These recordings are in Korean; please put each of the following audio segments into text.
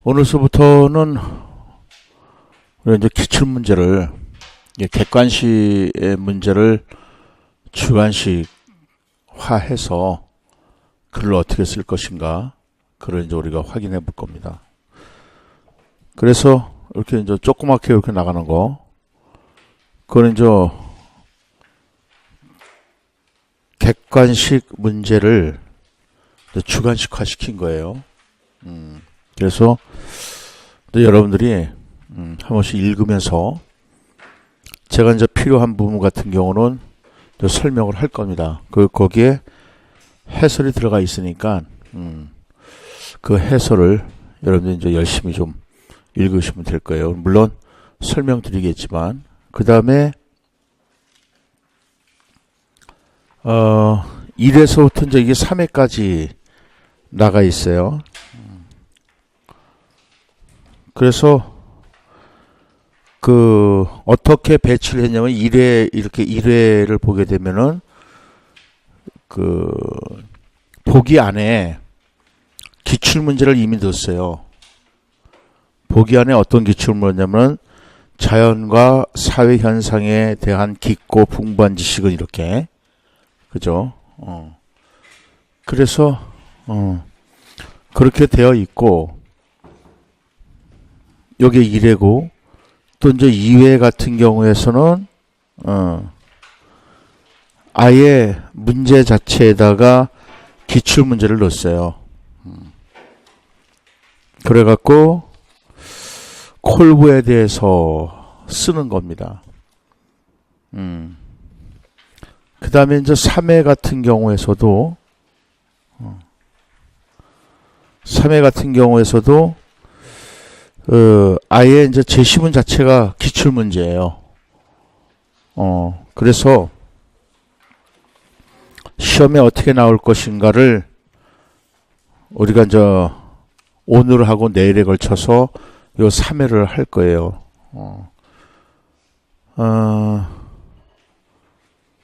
오늘서부터는 우리 이제 기출 문제를 객관식의 문제를 주관식화해서 글을 어떻게 쓸 것인가, 그걸 이제 우리가 확인해 볼 겁니다. 그래서 이렇게 이제 조그맣게 이렇게 나가는 거, 그건 이제 객관식 문제를 주관식화 시킨 거예요. 그래서 여러분들이 한 번씩 읽으면서 제가 이제 필요한 부분 같은 경우는 설명을 할 겁니다. 거기에 해설이 들어가 있으니까 그 해설을 여러분들이 이제 열심히 좀 읽으시면 될 거예요. 물론 설명드리겠지만, 그 다음에 1에서부터 이제 이게 3회까지 나가 있어요. 그래서 어떻게 배치를 했냐면 1회, 이렇게 1회를 보게 되면은 보기 안에 기출문제를 이미 넣었어요. 보기 안에 어떤 기출문제냐면 자연과 사회 현상에 대한 깊고 풍부한 지식은 이렇게, 그죠? 그래서 그렇게 되어 있고, 여기 1회고, 또 이제 2회 같은 경우에서는 아예 문제 자체에다가 기출 문제를 넣었어요. 그래갖고 콜브에 대해서 쓰는 겁니다. 그 다음에 이제 3회 같은 경우에서도 아예 이제 제시문 자체가 기출 문제예요. 그래서 시험에 어떻게 나올 것인가를 우리가 이제 오늘하고 내일에 걸쳐서 요 3회를 할 거예요.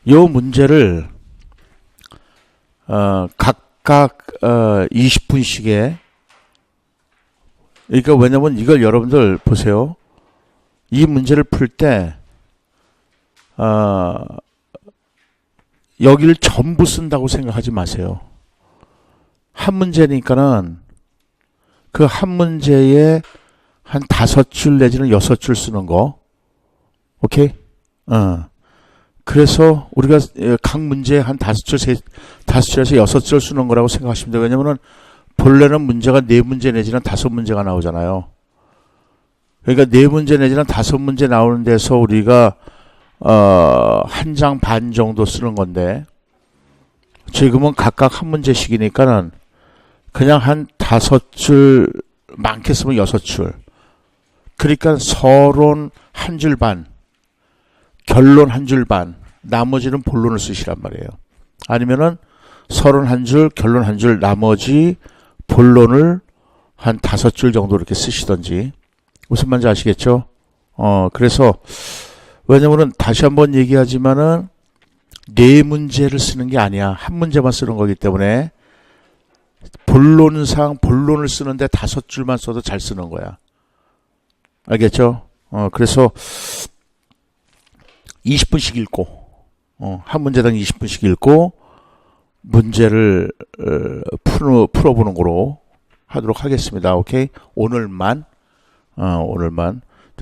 요 문제를 각각 20분씩에, 그러니까 왜냐면 이걸 여러분들 보세요. 이 문제를 풀 때 여기를 전부 쓴다고 생각하지 마세요. 한 문제니까는 그 한 문제에 한 5줄 내지는 6줄 쓰는 거. 오케이? 그래서 우리가 각 문제에 한 5줄에서 6줄 쓰는 거라고 생각하시면 돼요. 왜냐면은 본래는 문제가 4문제 내지는 5문제가 나오잖아요. 그러니까 4문제 내지는 5문제 나오는 데서 우리가 한 장 반 정도 쓰는 건데, 지금은 각각 한 문제씩이니까는 그냥 한 5줄, 많게 쓰면 6줄. 그러니까 서론 한 줄 반, 결론 한 줄 반, 나머지는 본론을 쓰시란 말이에요. 아니면은 서론 한 줄, 결론 한 줄, 나머지 본론을 한 5줄 정도 이렇게 쓰시던지. 무슨 말인지 아시겠죠? 그래서 왜냐면은 다시 한번 얘기하지만은 4문제를 쓰는 게 아니야. 한 문제만 쓰는 거기 때문에 본론상 본론을 쓰는데 5줄만 써도 잘 쓰는 거야. 알겠죠? 그래서 20분씩 읽고, 한 문제당 20분씩 읽고 문제를 풀어보는 거로 하도록 하겠습니다. 오케이? 오늘만.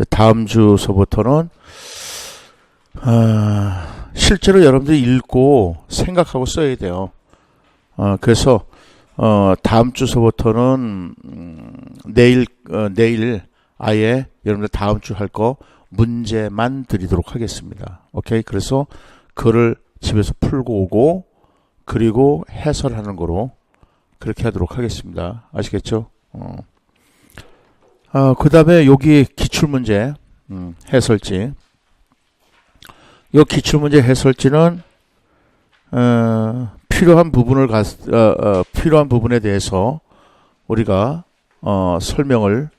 다음 주서부터는 실제로 여러분들이 읽고 생각하고 써야 돼요. 그래서 다음 주서부터는 내일 아예 여러분들 다음 주 할 거 문제만 드리도록 하겠습니다. 오케이? 그래서 글을 집에서 풀고 오고, 그리고 해설하는 거로 그렇게 하도록 하겠습니다. 아시겠죠? 그 다음에 여기 기출문제 해설지. 이 기출문제 해설지는 필요한 부분에 대해서 우리가 설명을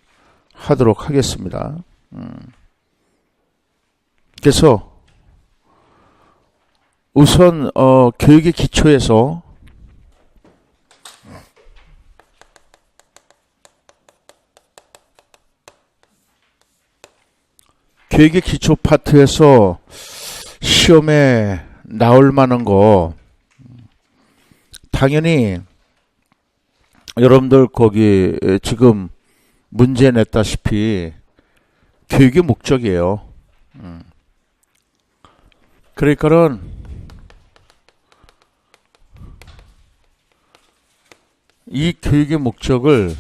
하도록 하겠습니다. 그래서 우선 교육의 기초에서 교육의 기초 파트에서 시험에 나올 만한 거 당연히 여러분들 거기 지금 문제 냈다시피 교육의 목적이에요. 그러니까는 이 교육의 목적을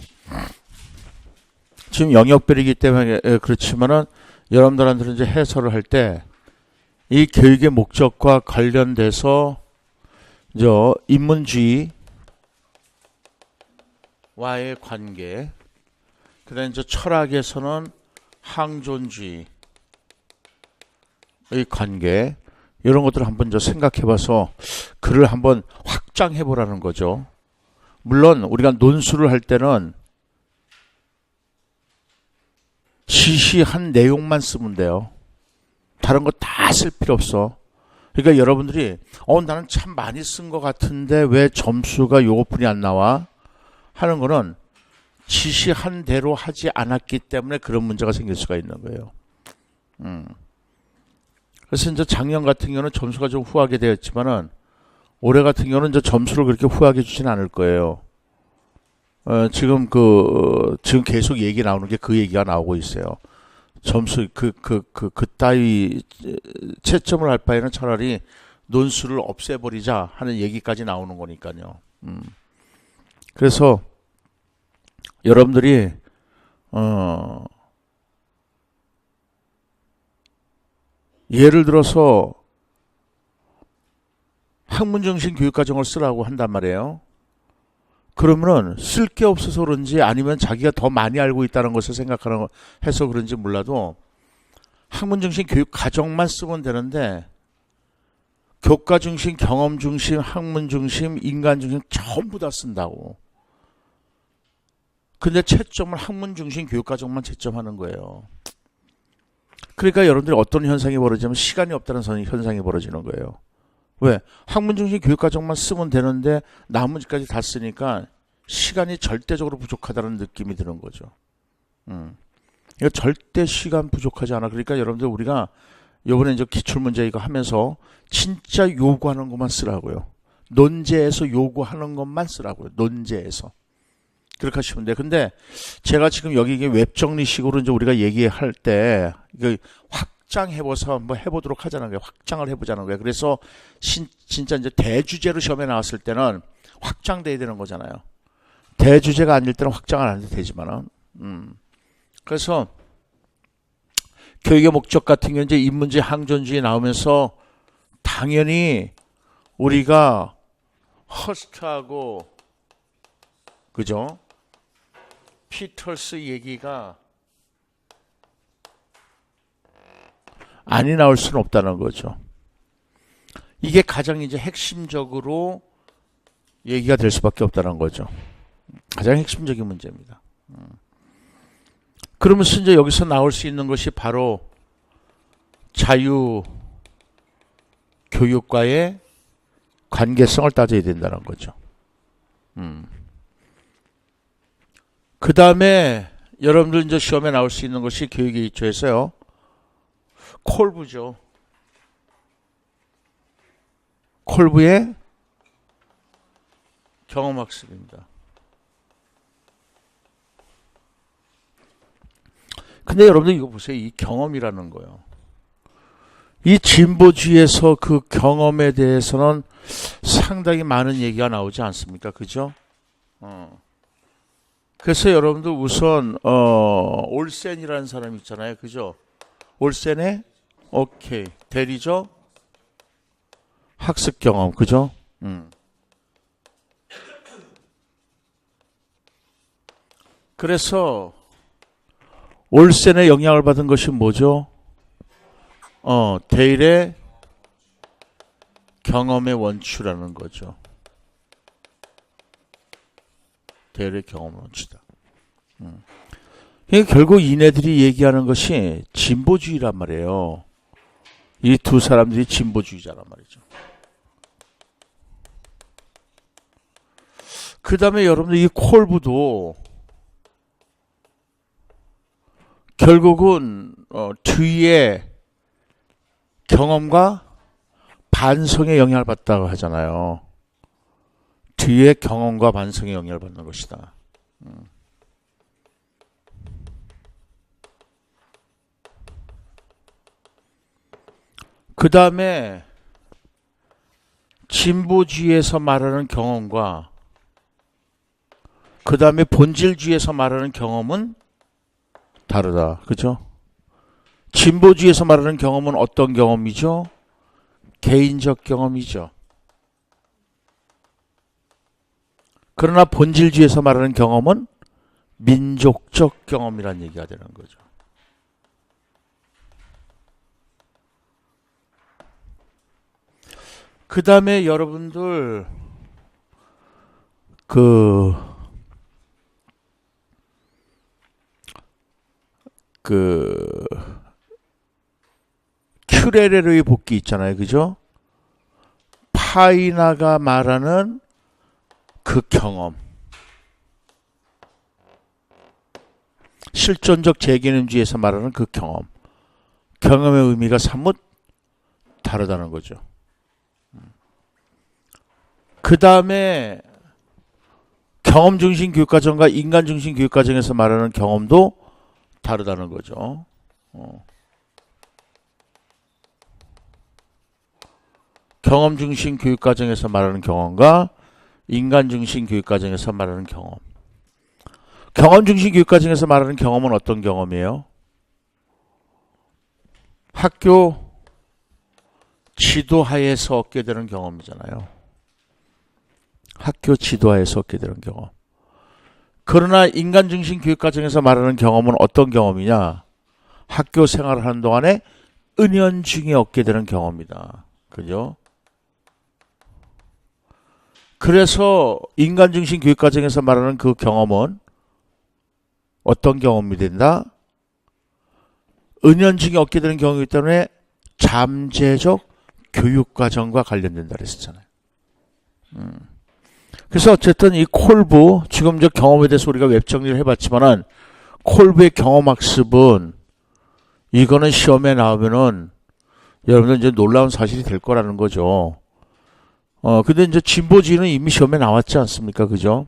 지금 영역별이기 때문에 그렇지만은 여러분들한테는 이제 해설을 할 때 이 교육의 목적과 관련돼서 이제 인문주의와의 관계, 그다음에 이제 철학에서는 항존주의의 관계, 이런 것들을 한번 이제 생각해봐서 글을 한번 확장해보라는 거죠. 물론 우리가 논술을 할 때는 지시한 내용만 쓰면 돼요. 다른 거 다 쓸 필요 없어. 그러니까 여러분들이 나는 참 많이 쓴 것 같은데 왜 점수가 요것뿐이 안 나와? 하는 거는 지시한 대로 하지 않았기 때문에 그런 문제가 생길 수가 있는 거예요. 그래서 이제 작년 같은 경우는 점수가 좀 후하게 되었지만은 올해 같은 경우는 이제 점수를 그렇게 후하게 주진 않을 거예요. 지금 지금 계속 얘기 나오는 게 그 얘기가 나오고 있어요. 점수, 따위 채점을 할 바에는 차라리 논술을 없애버리자 하는 얘기까지 나오는 거니까요. 그래서 여러분들이, 예를 들어서 학문정신 교육과정을 쓰라고 한단 말이에요. 그러면은 쓸 게 없어서 그런지 아니면 자기가 더 많이 알고 있다는 것을 생각하는 해서 그런지 몰라도 학문중심 교육과정만 쓰면 되는데 교과중심, 경험중심, 학문중심, 인간중심 전부 다 쓴다고. 근데 채점을 학문중심 교육과정만 채점하는 거예요. 그러니까 여러분들이 어떤 현상이 벌어지면 시간이 없다는 현상이 벌어지는 거예요. 왜? 학문중심 교육과정만 쓰면 되는데 나머지까지 다 쓰니까 시간이 절대적으로 부족하다는 느낌이 드는 거죠. 이거 절대 시간 부족하지 않아. 그러니까 여러분들 우리가 이번에 이제 기출문제 이거 하면서 진짜 요구하는 것만 쓰라고요. 논제에서 요구하는 것만 쓰라고요. 논제에서. 그렇게 하시면 돼요. 근데 제가 지금 여기 이게 웹정리식으로 이제 우리가 얘기할 때 이거 확장해봐서 한번 해보도록 하자는 거예요. 확장을 해보자는 거예요. 그래서 진짜 이제 대주제로 시험에 나왔을 때는 확장돼야 되는 거잖아요. 대주제가 아닐 때는 확장을 안 해도 되지만은. 그래서 교육의 목적 같은 경우는 이제 인문주의, 항존주의 나오면서 당연히 우리가 허스트하고 그죠? 피터스 얘기가 아니 나올 수는 없다는 거죠. 이게 가장 이제 핵심적으로 얘기가 될 수밖에 없다는 거죠. 가장 핵심적인 문제입니다. 그러면서 이제 여기서 나올 수 있는 것이 바로 자유 교육과의 관계성을 따져야 된다는 거죠. 그 다음에 여러분들 이제 시험에 나올 수 있는 것이 교육의 기초에서요. 콜브죠. 콜브의 경험학습입니다. 근데 여러분들 이거 보세요. 이 경험이라는 거요. 이 진보주의에서 그 경험에 대해서는 상당히 많은 얘기가 나오지 않습니까? 그죠? 그래서 여러분들 우선 올센이라는 사람 있잖아요. 그죠? 올센의 오케이 대리죠? 학습 경험. 그죠? 그래서 올센의 영향을 받은 것이 뭐죠? 데일의 경험의 원추라는 거죠. 데일의 경험의 원추다. 그러니까 결국 이네들이 얘기하는 것이 진보주의란 말이에요. 이 두 사람들이 진보주의자란 말이죠. 그 다음에 여러분들 이 콜브도 결국은 주위의 경험과 반성에 영향을 받다고 하잖아요. 뒤에 경험과 반성에 영향을 받는 것이다. 그 다음에 진보주의에서 말하는 경험과 그 다음에 본질주의에서 말하는 경험은 다르다. 그죠? 진보주의에서 말하는 경험은 어떤 경험이죠? 개인적 경험이죠. 그러나 본질주의에서 말하는 경험은 민족적 경험이라는 얘기가 되는 거죠. 그 다음에 여러분들 큐레레르의 복귀 있잖아요. 그죠? 파이나가 말하는 그 경험. 실존적 재개념주의에서 말하는 그 경험. 경험의 의미가 사뭇 다르다는 거죠. 그 다음에 경험 중심 교육과정과 인간 중심 교육과정에서 말하는 경험도 다르다는 거죠. 경험 중심 교육과정에서 말하는 경험과 인간 중심 교육과정에서 말하는 경험. 경험 중심 교육과정에서 말하는 경험은 어떤 경험이에요? 학교 지도하에서 얻게 되는 경험이잖아요. 학교 지도하에서 얻게 되는 경험. 그러나 인간 중심 교육과정에서 말하는 경험은 어떤 경험이냐? 학교 생활을 하는 동안에 은연중에 얻게 되는 경험이다. 그죠? 그래서 인간 중심 교육과정에서 말하는 그 경험은 어떤 경험이 된다? 은연중에 얻게 되는 경험이기 때문에 잠재적 교육과정과 관련된다 그랬었잖아요. 그래서 어쨌든 이 콜브, 지금 저 경험에 대해서 우리가 웹정리를 해봤지만은 콜브의 경험학습은 이거는 시험에 나오면은 여러분들 이제 놀라운 사실이 될 거라는 거죠. 근데 이제 진보주의는 이미 시험에 나왔지 않습니까? 그죠?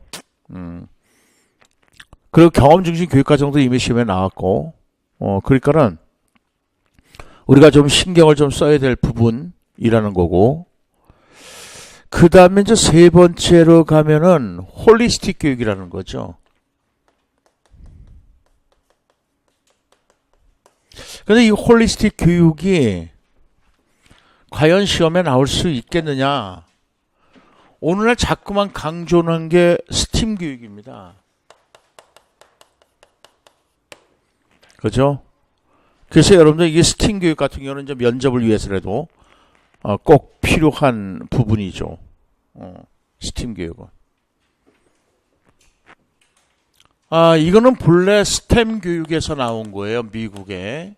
그리고 경험 중심 교육과정도 이미 시험에 나왔고, 그러니까는 우리가 좀 신경을 좀 써야 될 부분이라는 거고, 그 다음에 이제 세 번째로 가면은 홀리스틱 교육이라는 거죠. 근데 이 홀리스틱 교육이 과연 시험에 나올 수 있겠느냐? 오늘날 자꾸만 강조하는 게 스팀 교육입니다. 그죠? 그래서 여러분들 이게 스팀 교육 같은 경우는 이제 면접을 위해서라도 꼭 필요한 부분이죠. 스팀 교육은. 이거는 본래 스템 교육에서 나온 거예요. 미국에.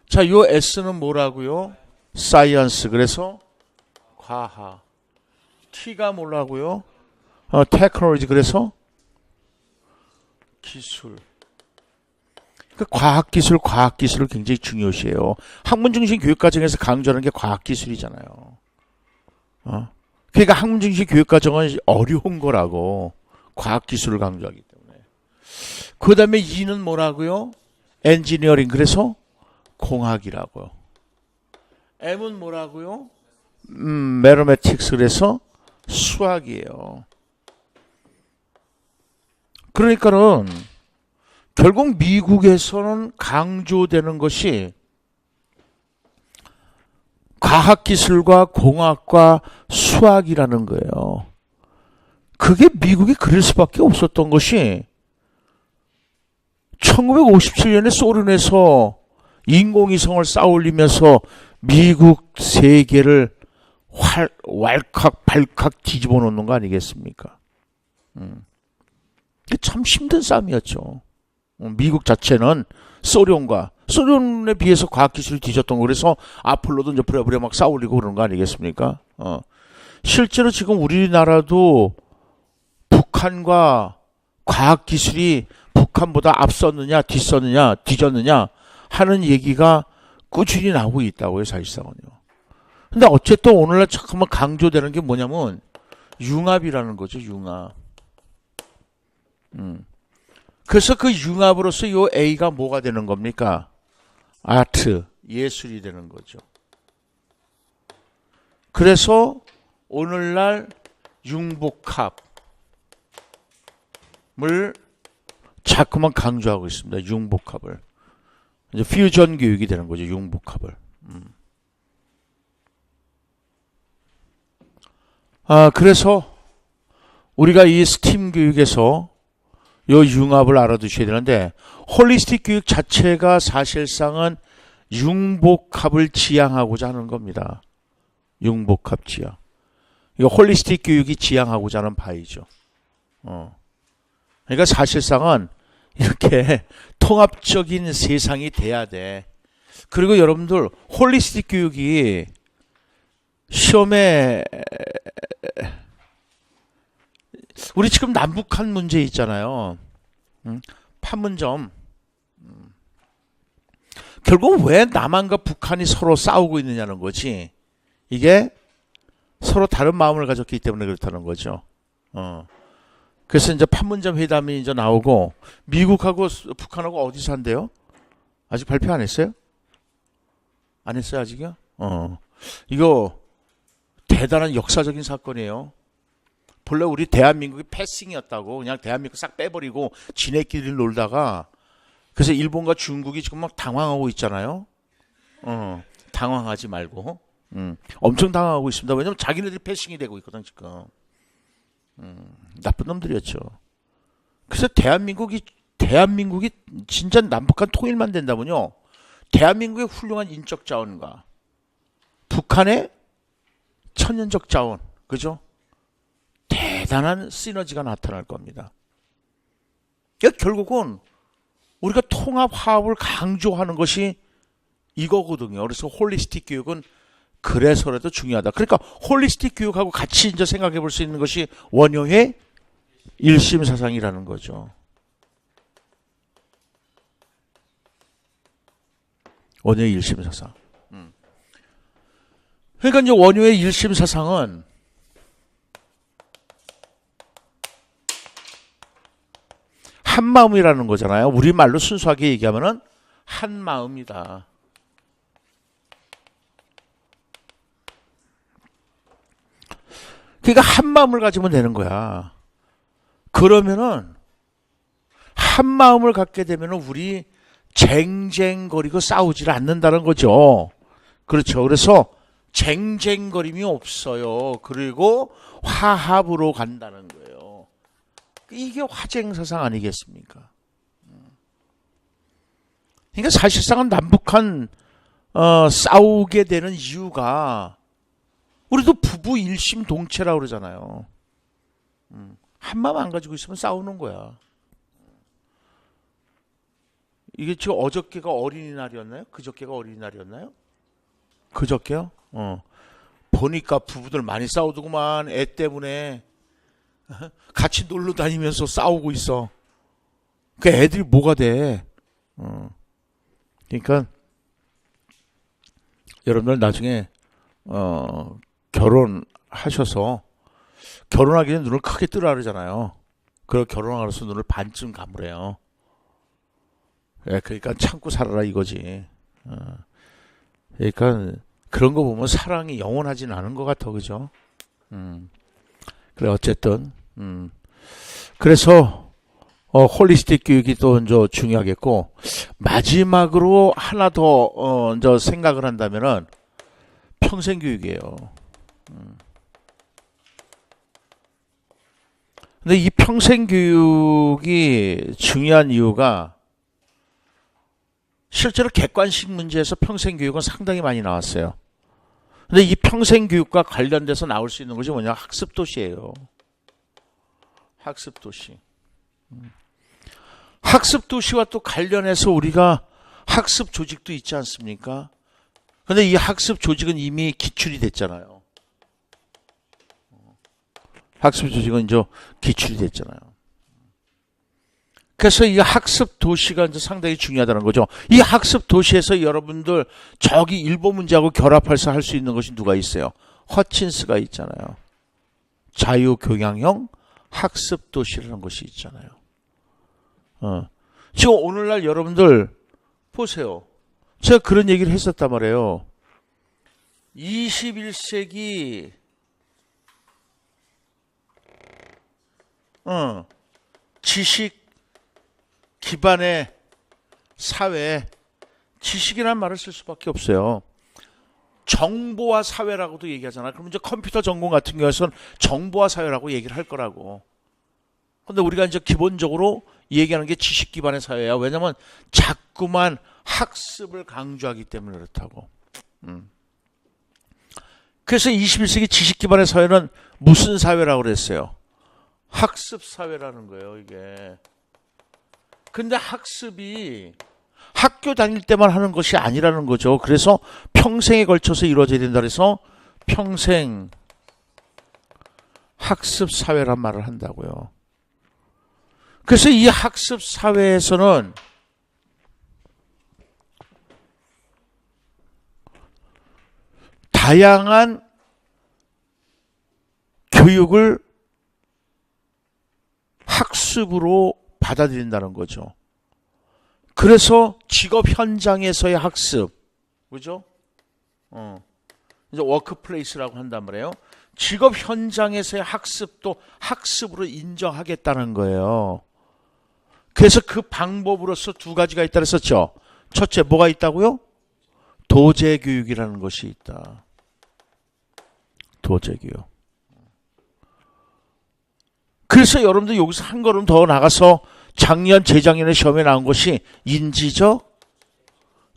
자, 요 S는 뭐라고요? 사이언스. 그래서 과학. T가 뭐라고요? 테크놀로지. 그래서 기술. 그 과학기술을 굉장히 중요시해요. 학문 중심 교육과정에서 강조하는 게 과학기술이잖아요. 그러니까 학문 중심 교육과정은 어려운 거라고. 과학기술을 강조하기 때문에. 그 다음에 E는 뭐라고요? 엔지니어링. 그래서 공학이라고요. M은 뭐라고요? 매너매틱스. 그래서 수학이에요. 그러니까는 결국 미국에서는 강조되는 것이 과학기술과 공학과 수학이라는 거예요. 그게 미국이 그럴 수밖에 없었던 것이 1957년에 소련에서 인공위성을 쌓아올리면서 미국 세계를 왈칵 발칵 뒤집어 놓는 거 아니겠습니까? 참 힘든 싸움이었죠. 미국 자체는 소련에 비해서 과학기술이 뒤졌던 거. 그래서 아폴로도 이제 부랴부랴 막 쌓아올리고 그러는 거 아니겠습니까? 실제로 지금 우리나라도 북한과 과학기술이 북한보다 앞섰느냐 뒤섰느냐 뒤졌느냐 하는 얘기가 꾸준히 나오고 있다고요. 사실상은요. 근데 어쨌든 오늘날 잠깐만 강조되는 게 뭐냐면 융합이라는 거죠. 융합. 그래서 그 융합으로서 요 A가 뭐가 되는 겁니까? 아트, 예술이 되는 거죠. 그래서 오늘날 융복합을 자꾸만 강조하고 있습니다. 융복합을. 이제 퓨전 교육이 되는 거죠. 융복합을. 그래서 우리가 이 스팀 교육에서 요 융합을 알아두셔야 되는데 홀리스틱 교육 자체가 사실상은 융복합을 지향하고자 하는 겁니다. 융복합 지향. 이거 홀리스틱 교육이 지향하고자 하는 바이죠. 그러니까 사실상은 이렇게 통합적인 세상이 돼야 돼. 그리고 여러분들 홀리스틱 교육이 시험에 우리 지금 남북한 문제 있잖아요. 판문점. 결국 왜 남한과 북한이 서로 싸우고 있느냐는 거지. 이게 서로 다른 마음을 가졌기 때문에 그렇다는 거죠. 그래서 이제 판문점 회담이 이제 나오고 미국하고 북한하고 어디서 한대요? 아직 발표 안 했어요? 안 했어요 아직요? 이거 대단한 역사적인 사건이에요. 본래 우리 대한민국이 패싱이었다고 그냥 대한민국 싹 빼버리고 지네끼리 놀다가 그래서 일본과 중국이 지금 막 당황하고 있잖아요. 당황하지 말고 엄청 당황하고 있습니다. 왜냐면 자기네들이 패싱이 되고 있거든 지금. 나쁜 놈들이었죠. 그래서 대한민국이 진짜 남북한 통일만 된다면요. 대한민국의 훌륭한 인적 자원과 북한의 천연적 자원, 그죠? 대단한 시너지가 나타날 겁니다. 그러니까 결국은 우리가 통합 화합을 강조하는 것이 이거거든요. 그래서 홀리스틱 교육은 그래서라도 중요하다. 그러니까 홀리스틱 교육하고 같이 이제 생각해 볼 수 있는 것이 원효의 일심사상이라는 거죠. 원효의 일심사상. 그러니까 이제 원효의 일심사상은 한 마음이라는 거잖아요. 우리말로 순수하게 얘기하면은 한 마음이다. 그러니까 한 마음을 가지면 되는 거야. 그러면은 한 마음을 갖게 되면은 우리 쟁쟁거리고 싸우질 않는다는 거죠. 그렇죠. 그래서 쟁쟁거림이 없어요. 그리고 화합으로 간다는 거예요. 이게 화쟁사상 아니겠습니까? 그러니까 사실상은 남북한 싸우게 되는 이유가 우리도 부부 일심동체라고 그러잖아요. 한 마음 안 가지고 있으면 싸우는 거야. 이게 지금 어저께가 어린이날이었나요? 그저께가 어린이날이었나요? 그저께요? 보니까 부부들 많이 싸우더구만. 애 때문에 같이 놀러 다니면서 싸우고 있어. 그 애들이 뭐가 돼? 그러니까 여러분들 나중에 결혼하셔서 결혼하기 전에 눈을 크게 뜨라 그러잖아요. 그리고 결혼하고서 눈을 반쯤 감으래요. 예, 그러니까 참고 살아라 이거지. 그러니까 그런 거 보면 사랑이 영원하진 않은 것 같아, 그죠? 그래 어쨌든 그래서 홀리스틱 교육이 또 이제 중요하겠고 마지막으로 하나 더 이제 생각을 한다면은 평생 교육이에요. 근데 이 평생 교육이 중요한 이유가 실제로 객관식 문제에서 평생 교육은 상당히 많이 나왔어요. 근데 이 평생 교육과 관련돼서 나올 수 있는 것이 뭐냐? 학습 도시예요. 학습 도시. 학습 도시와 또 관련해서 우리가 학습 조직도 있지 않습니까? 근데 이 학습 조직은 이미 기출이 됐잖아요. 학습 조직은 이제 기출이 됐잖아요. 그래서 이 학습 도시가 이제 상당히 중요하다는 거죠. 이 학습 도시에서 여러분들 저기 일본 문제하고 결합해서 할 수 있는 것이 누가 있어요? 허친스가 있잖아요. 자유교양형 학습 도시라는 것이 있잖아요. 지금 오늘날 여러분들 보세요. 제가 그런 얘기를 했었단 말이에요. 21세기 지식 기반의 사회, 지식이라는 말을 쓸 수밖에 없어요. 정보화 사회라고도 얘기하잖아. 그럼 이제 컴퓨터 전공 같은 경우에는 정보화 사회라고 얘기를 할 거라고. 근데 우리가 이제 기본적으로 얘기하는 게 지식 기반의 사회야. 왜냐면 자꾸만 학습을 강조하기 때문에 그렇다고. 그래서 21세기 지식 기반의 사회는 무슨 사회라고 그랬어요? 학습 사회라는 거예요, 이게. 근데 학습이 학교 다닐 때만 하는 것이 아니라는 거죠. 그래서 평생에 걸쳐서 이루어져야 된다 그래서 평생 학습 사회란 말을 한다고요. 그래서 이 학습 사회에서는 다양한 교육을 학습으로 받아들인다는 거죠. 그래서 직업 현장에서의 학습, 그죠? 이제 워크플레이스라고 한단 말이에요. 직업 현장에서의 학습도 학습으로 인정하겠다는 거예요. 그래서 그 방법으로서 두 가지가 있다 그랬었죠. 첫째, 뭐가 있다고요? 도제교육이라는 것이 있다. 도제교육. 그래서 여러분들 여기서 한 걸음 더 나가서 작년, 재작년에 시험에 나온 것이 인지적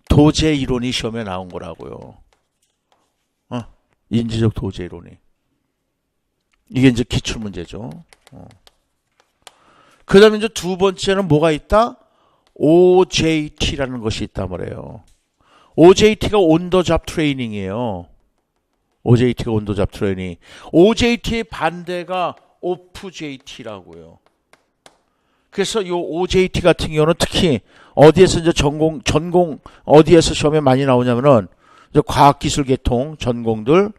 도제 이론이 시험에 나온 거라고요. 인지적 도제 이론이. 이게 이제 기출 문제죠. 그 다음에 이제 두 번째는 뭐가 있다? OJT라는 것이 있단 말이에요. OJT가 온더잡 트레이닝이에요. OJT가 온더잡 트레이닝. OJT의 반대가 OFJT라고요. 그래서 이 OJT 같은 경우는 특히 어디에서 이제 전공 어디에서 시험에 많이 나오냐면은 이제 과학기술 계통 전공들,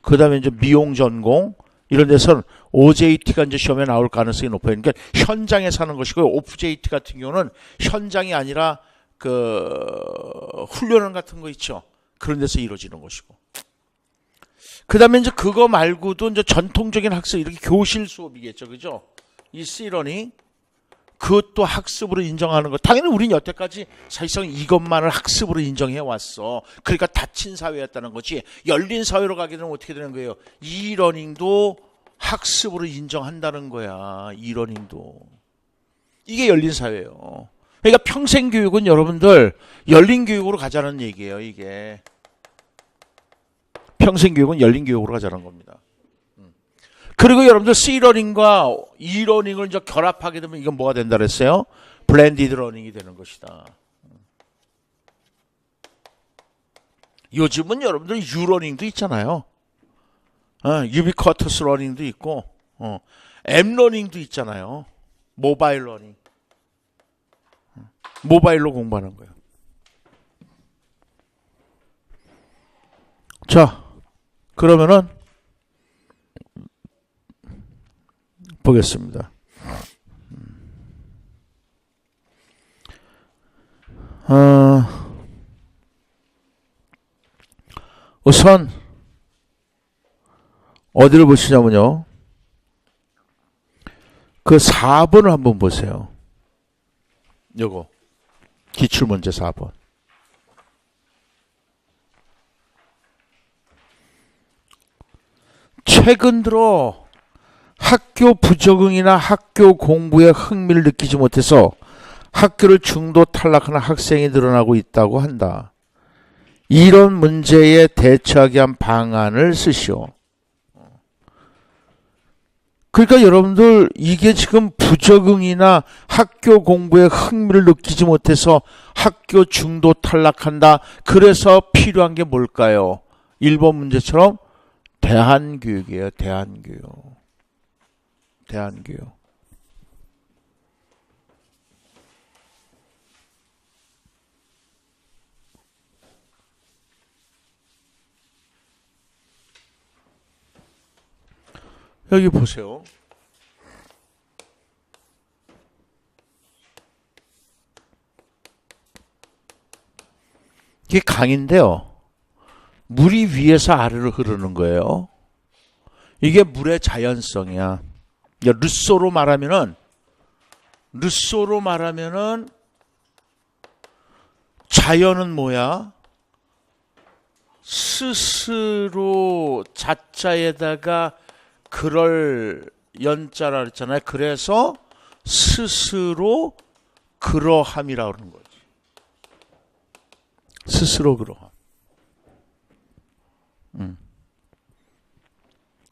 그 다음에 이제 미용 전공 이런 데서는 OJT가 이제 시험에 나올 가능성이 높아요. 그러니까 현장에 사는 것이고요. OFJT 같은 경우는 현장이 아니라 그 훈련 같은 거 있죠. 그런 데서 이루어지는 것이고. 그 다음에 이제 그거 말고도 이제 전통적인 학습, 이렇게 교실 수업이겠죠. 그죠? 이 C러닝. 그것도 학습으로 인정하는 것. 당연히 우리는 여태까지 사실상 이것만을 학습으로 인정해 왔어. 그러니까 닫힌 사회였다는 거지. 열린 사회로 가게 되면 어떻게 되는 거예요? 이러닝도 학습으로 인정한다는 거야. 이러닝도. 이게 열린 사회예요. 그러니까 평생 교육은 여러분들 열린 교육으로 가자는 얘기예요. 이게. 평생 교육은 열린 교육으로 가자는 겁니다. 그리고 여러분들 C러닝과 E러닝을 이제 결합하게 되면 이건 뭐가 된다 그랬어요? 블렌디드 러닝이 되는 것이다. 요즘은 여러분들 U러닝도 있잖아요. 유비쿼터스 러닝도 있고 M러닝도 있잖아요. 모바일 러닝. 모바일로 공부하는 거예요. 자, 그러면은 보겠습니다. 우선 어디를 보시냐면요. 그 4번을 한번 보세요. 요거 기출문제 4번. 최근 들어 학교 부적응이나 학교 공부에 흥미를 느끼지 못해서 학교를 중도 탈락하는 학생이 늘어나고 있다고 한다. 이런 문제에 대처하기 위한 방안을 쓰시오. 그러니까 여러분들 이게 지금 부적응이나 학교 공부에 흥미를 느끼지 못해서 학교 중도 탈락한다. 그래서 필요한 게 뭘까요? 1번 문제처럼 대안교육이에요. 대안교육. 대안교육. 여기 보세요. 이게 강인데요. 물이 위에서 아래로 흐르는 거예요. 이게 물의 자연성이야. 르소로 말하면은 자연은 뭐야? 스스로 자자에다가 그럴 연자라 그랬잖아요. 그래서 스스로 그러함이라고 그러는 거지. 스스로 그러함.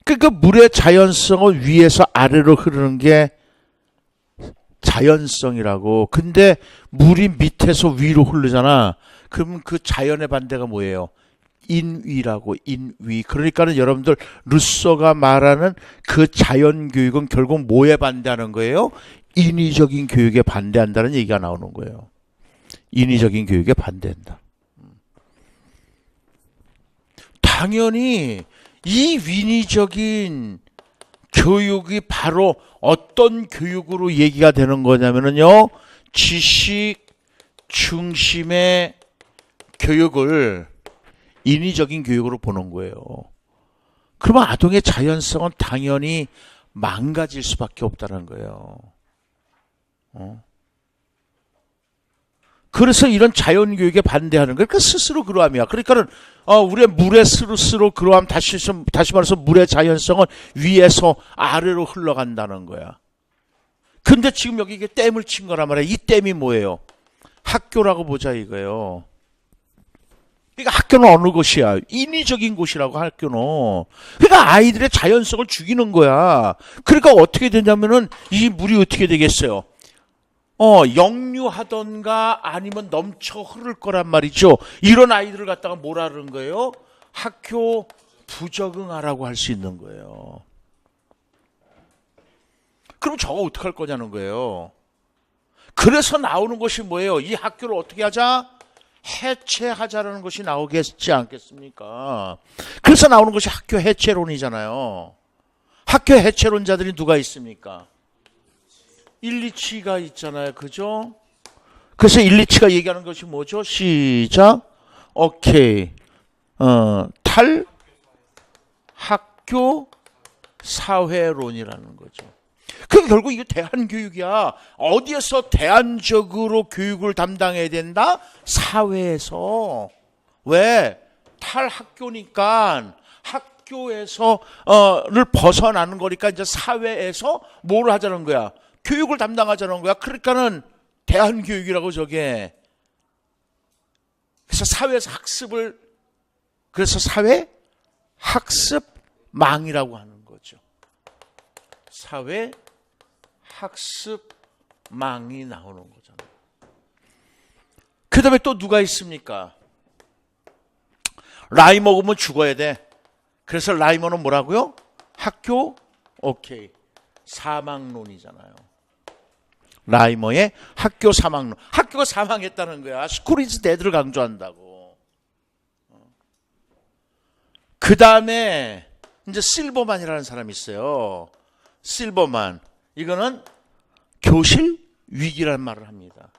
그러니까 물의 자연성은 위에서 아래로 흐르는 게 자연성이라고. 근데 물이 밑에서 위로 흐르잖아. 그럼 그 자연의 반대가 뭐예요? 인위라고. 인위. 그러니까는 여러분들 루소가 말하는 그 자연 교육은 결국 뭐에 반대하는 거예요? 인위적인 교육에 반대한다는 얘기가 나오는 거예요. 인위적인 교육에 반대한다. 당연히 이 인위적인 교육이 바로 어떤 교육으로 얘기가 되는 거냐면요, 지식 중심의 교육을 인위적인 교육으로 보는 거예요. 그러면 아동의 자연성은 당연히 망가질 수밖에 없다는 거예요. 그래서 이런 자연교육에 반대하는 거예요. 그러니까 스스로 그러함이야. 그러니까는 우리의 물의 스스로 그러함, 다시 말해서 물의 자연성은 위에서 아래로 흘러간다는 거야. 근데 지금 여기 이게 댐을 친 거란 말이야. 이 댐이 뭐예요? 학교라고 보자 이거예요. 그러니까 학교는 어느 곳이야? 인위적인 곳이라고. 학교는. 그러니까 아이들의 자연성을 죽이는 거야. 그러니까 어떻게 되냐면은 이 물이 어떻게 되겠어요? 역류하던가 아니면 넘쳐 흐를 거란 말이죠. 이런 아이들을 갖다가 뭐라 그러는 거예요? 학교 부적응하라고 할 수 있는 거예요. 그럼 저거 어떡할 거냐는 거예요. 그래서 나오는 것이 뭐예요? 이 학교를 어떻게 하자? 해체하자라는 것이 나오겠지 않겠습니까? 그래서 나오는 것이 학교 해체론이잖아요. 학교 해체론자들이 누가 있습니까? 일리치가 있잖아요. 그죠? 그래서 일리치가 얘기하는 것이 뭐죠? 시작. 오케이. 탈학교 사회론이라는 거죠. 그 결국 이거 대한교육이야. 어디에서 대안적으로 교육을 담당해야 된다? 사회에서. 왜? 탈학교니까 학교에서를 벗어나는 거니까 이제 사회에서 뭘 하자는 거야? 교육을 담당하자는 거야. 그러니까는 대한교육이라고 저게. 그래서 사회에서 학습을, 그래서 사회 학습망이라고 하는 거죠. 사회 학습망이 나오는 거잖아요. 그 다음에 또 누가 있습니까? 라이 먹으면 죽어야 돼. 그래서 라이머는 뭐라고요? 학교, 오케이. 사망론이잖아요. 라이머의 학교 사망론. 학교가 사망했다는 거야. 스쿨 이즈 데드를 강조한다고. 그 다음에 이제 실버만이라는 사람이 있어요. 실버만. 이거는 교실 위기라는 말을 합니다.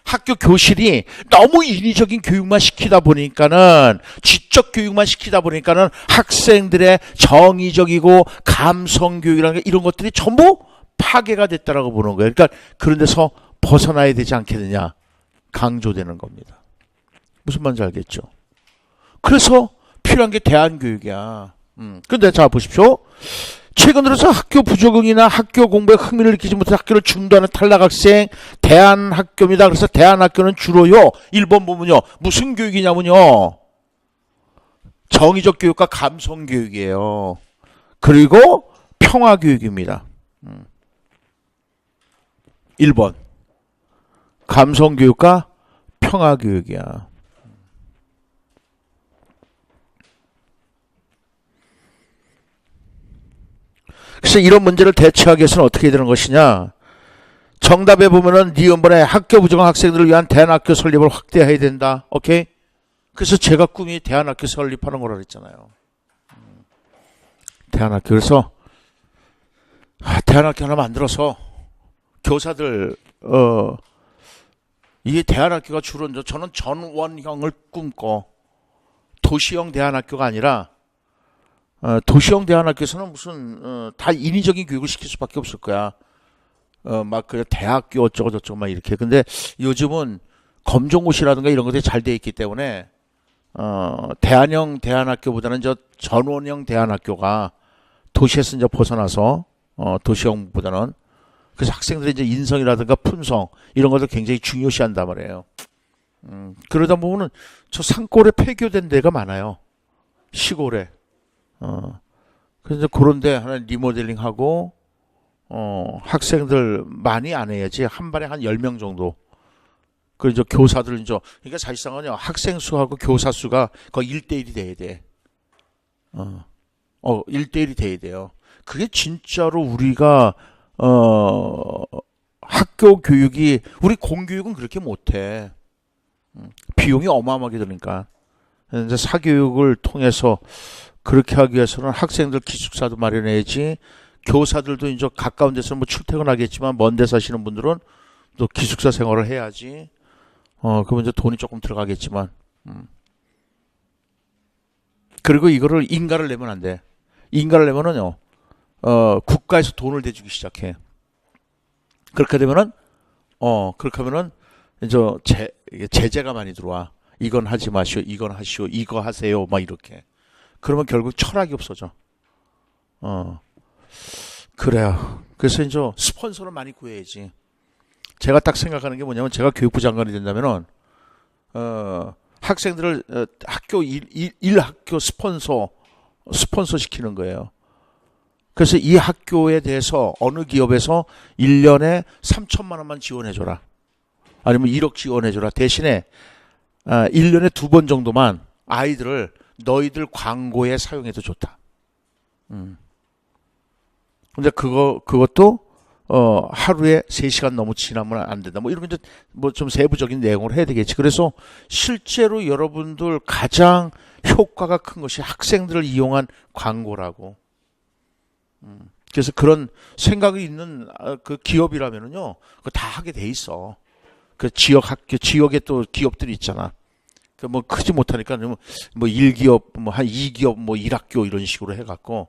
학교 교실이 너무 인위적인 교육만 시키다 보니까는, 지적 교육만 시키다 보니까는 학생들의 정의적이고 감성 교육이라는 이런 것들이 전부 파괴가 됐다라고 보는 거예요. 그러니까 그런 데서 벗어나야 되지 않겠느냐 강조되는 겁니다. 무슨 말인지 알겠죠? 그래서 필요한 게 대안교육이야. 근데 자 보십시오. 최근 들어서 학교 부적응이나 학교 공부에 흥미를 느끼지 못해 학교를 중도하는 탈락학생, 대안학교입니다. 그래서 대안학교는 주로요, 1번 보면요, 무슨 교육이냐면요, 정의적 교육과 감성 교육이에요. 그리고 평화 교육입니다. 1번 감성 교육과 평화 교육이야. 그래서 이런 문제를 대처하기 위해서는 어떻게 되는 것이냐? 정답에 보면은 니은번에 학교 부정한 학생들을 위한 대안학교 설립을 확대해야 된다. 오케이? 그래서 제가 꿈이 대안학교 설립하는 거라 그랬잖아요. 대안학교. 그래서 대안학교 하나 만들어서 교사들 이게 대안학교가 주로 저는 전원형을 꿈꿔. 도시형 대안학교가 아니라 도시형 대안학교에서는 무슨 다 인위적인 교육을 시킬 수밖에 없을 거야. 막 그냥 대학교 어쩌고 저쩌고 막 이렇게. 근데 요즘은 검정고시라든가 이런 것들이 잘 돼 있기 때문에 대안형 대안학교보다는 전원형 대안학교가 도시에서 이제 벗어나서 도시형보다는, 그래서 학생들의 이제 인성이라든가 품성 이런 것들 굉장히 중요시한단 말이에요. 그러다 보면은 저 산골에 폐교된 데가 많아요. 시골에. 그래서 그런 데 하나 리모델링하고 학생들 많이 안 해야지. 한 반에 한 10명 정도. 그리고 교사들 그러니까 사실상은요, 학생 수하고 교사 수가 거의 1대1이 돼야 돼. 1대1이 돼야 돼요. 그게 진짜로 우리가 학교 교육이, 우리 공교육은 그렇게 못해. 비용이 어마어마하게 드니까. 이제 사교육을 통해서 그렇게 하기 위해서는 학생들 기숙사도 마련해야지. 교사들도 이제 가까운 데서 뭐 출퇴근하겠지만 먼 데 사시는 분들은 또 기숙사 생활을 해야지. 그러면 이제 돈이 조금 들어가겠지만. 그리고 이거를 인가를 내면 안 돼. 인가를 내면은요, 국가에서 돈을 대주기 시작해. 그렇게 되면은, 이제 제재가 많이 들어와. 이건 하지 마시오, 이건 하시오, 이거 하세요, 막 이렇게. 그러면 결국 철학이 없어져. 그래요. 그래서 이제 스폰서를 많이 구해야지. 제가 딱 생각하는 게 뭐냐면, 제가 교육부 장관이 된다면은, 학생들을 학교 일학교 스폰서 시키는 거예요. 그래서 이 학교에 대해서 어느 기업에서 1년에 3천만 원만 지원해줘라. 아니면 1억 지원해줘라. 대신에 1년에 2번 정도만 아이들을 너희들 광고에 사용해도 좋다. 근데 그것도 하루에 3시간 너무 지나면 안 된다. 뭐 이런 뭐 좀 세부적인 내용을 해야 되겠지. 그래서 실제로 여러분들 가장 효과가 큰 것이 학생들을 이용한 광고라고. 그래서 그런 생각이 있는 그 기업이라면은요, 그거 다 하게 돼 있어. 그 지역 학교, 지역에 또 기업들이 있잖아. 그 뭐 크지 못하니까 뭐 1기업, 뭐 한 2기업, 뭐 1학교 이런 식으로 해갖고.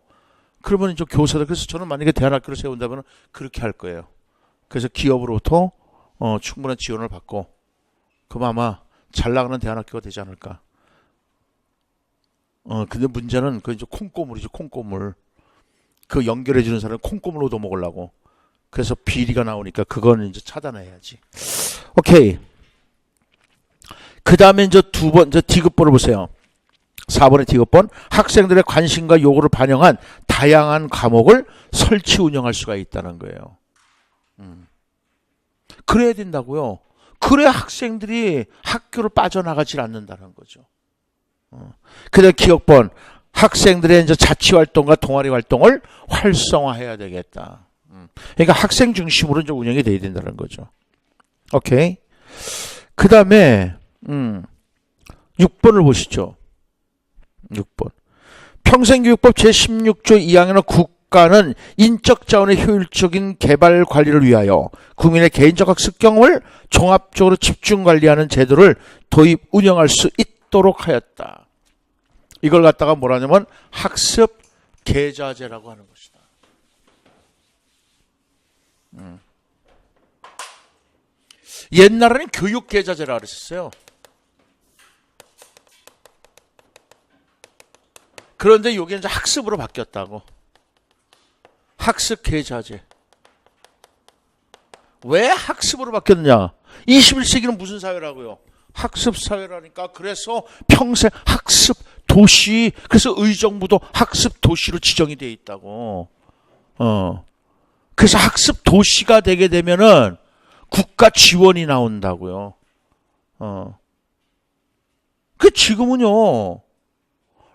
그러면 이제 교사들, 그래서 저는 만약에 대안학교를 세운다면 그렇게 할 거예요. 그래서 기업으로부터 충분한 지원을 받고, 그럼 아마 잘 나가는 대안학교가 되지 않을까. 근데 문제는 그 이제 콩고물이죠, 콩고물. 그 연결해주는 사람은 콩고물 얻어먹으려고. 그래서 비리가 나오니까 그거는 이제 차단해야지. 오케이. 그 다음에 이제 두 번째 디귿번을 보세요. 4번의 디귿번. 학생들의 관심과 요구를 반영한 다양한 과목을 설치 운영할 수가 있다는 거예요. 그래야 된다고요. 그래야 학생들이 학교를 빠져나가질 않는다는 거죠. 그 다음 기억번. 학생들의 이제 자치 활동과 동아리 활동을 활성화해야 되겠다. 그러니까 학생 중심으로 이제 운영이 돼야 된다는 거죠. 오케이. 그 다음에 6번을 보시죠. 6번. 평생교육법 제16조 2항에는 국가는 인적 자원의 효율적인 개발 관리를 위하여 국민의 개인적 학습 경험을 종합적으로 집중 관리하는 제도를 도입 운영할 수 있도록 하였다. 이걸 갖다가 뭐라냐면 학습 계좌제라고 하는 것이다. 옛날에는 교육 계좌제라고 그랬었어요. 그런데 이게 이제 학습으로 바뀌었다고. 학습 계좌제. 왜 학습으로 바뀌었느냐? 21세기는 무슨 사회라고요? 학습 사회라니까. 그래서 평생 학습 도시, 그래서 의정부도 학습 도시로 지정이 돼 있다고. 그래서 학습 도시가 되게 되면은 국가 지원이 나온다고요. 그 지금은요,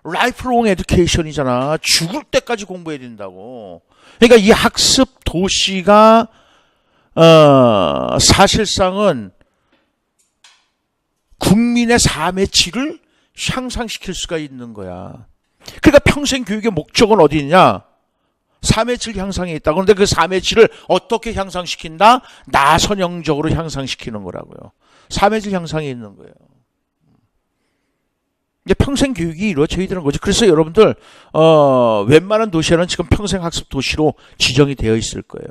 라이프롱 에듀케이션이잖아. 죽을 때까지 공부해야 된다고. 그러니까 이 학습 도시가 사실상은 국민의 삶의 질을 향상시킬 수가 있는 거야. 그러니까 평생 교육의 목적은 어디 있냐? 삶의 질 향상이 있다. 그런데 그 삶의 질을 어떻게 향상시킨다? 나 선형적으로 향상시키는 거라고요. 삶의 질 향상이 있는 거예요. 이제 평생 교육이 이루어져야 되는 거죠. 그래서 여러분들 웬만한 도시에는 지금 평생 학습 도시로 지정이 되어 있을 거예요.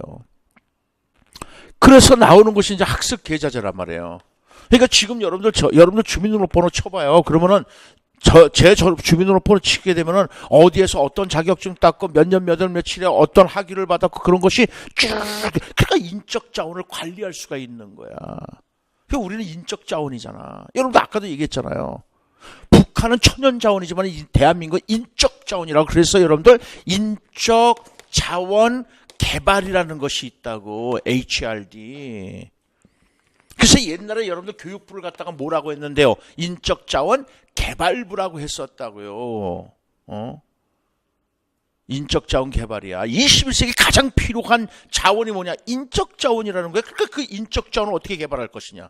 그래서 나오는 것이 이제 학습 계좌제란 말이에요. 그러니까 지금 여러분들 주민등록번호 쳐봐요. 그러면은 제 주민등록번호 치게 되면은 어디에서 어떤 자격증 땄고 몇 년 몇 월 며칠에 어떤 학위를 받았고 그런 것이 쭉, 그러니까 인적 자원을 관리할 수가 있는 거야. 그러니까 우리는 인적 자원이잖아. 여러분들 아까도 얘기했잖아요. 북한은 천연 자원이지만 대한민국은 인적 자원이라고. 그래서 여러분들 인적 자원 개발이라는 것이 있다고. HRD. 그래서 옛날에 여러분들 교육부를 갖다가 뭐라고 했는데요? 인적 자원 개발부라고 했었다고요. 인적 자원 개발이야. 21세기 가장 필요한 자원이 뭐냐? 인적 자원이라는 거야. 그러니까 그 인적 자원을 어떻게 개발할 것이냐?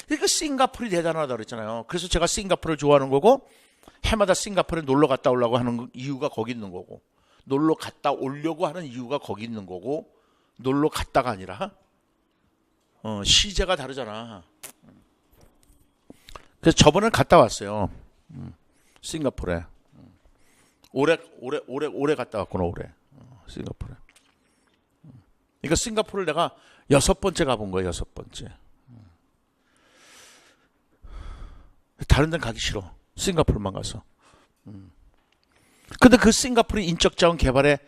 그러니까 싱가포르이 대단하다 그랬잖아요. 그래서 제가 싱가포르를 좋아하는 거고 해마다 싱가포르에 놀러 갔다 오려고 하는 이유가 거기 있는 거고, 놀러 갔다 오려고 하는 이유가 거기 있는 거고, 놀러 갔다가 아니라 시제가 다르잖아. 그래서 저번에 갔다 왔어요. 싱가포르에. 올해 갔다 왔구나, 올해. 싱가포르에. 그러니까 싱가포르를 내가 6번째 가본 거예요, 6번째. 다른 데는 가기 싫어. 싱가포르만 가서. 근데 그 싱가포르 인적자원 개발의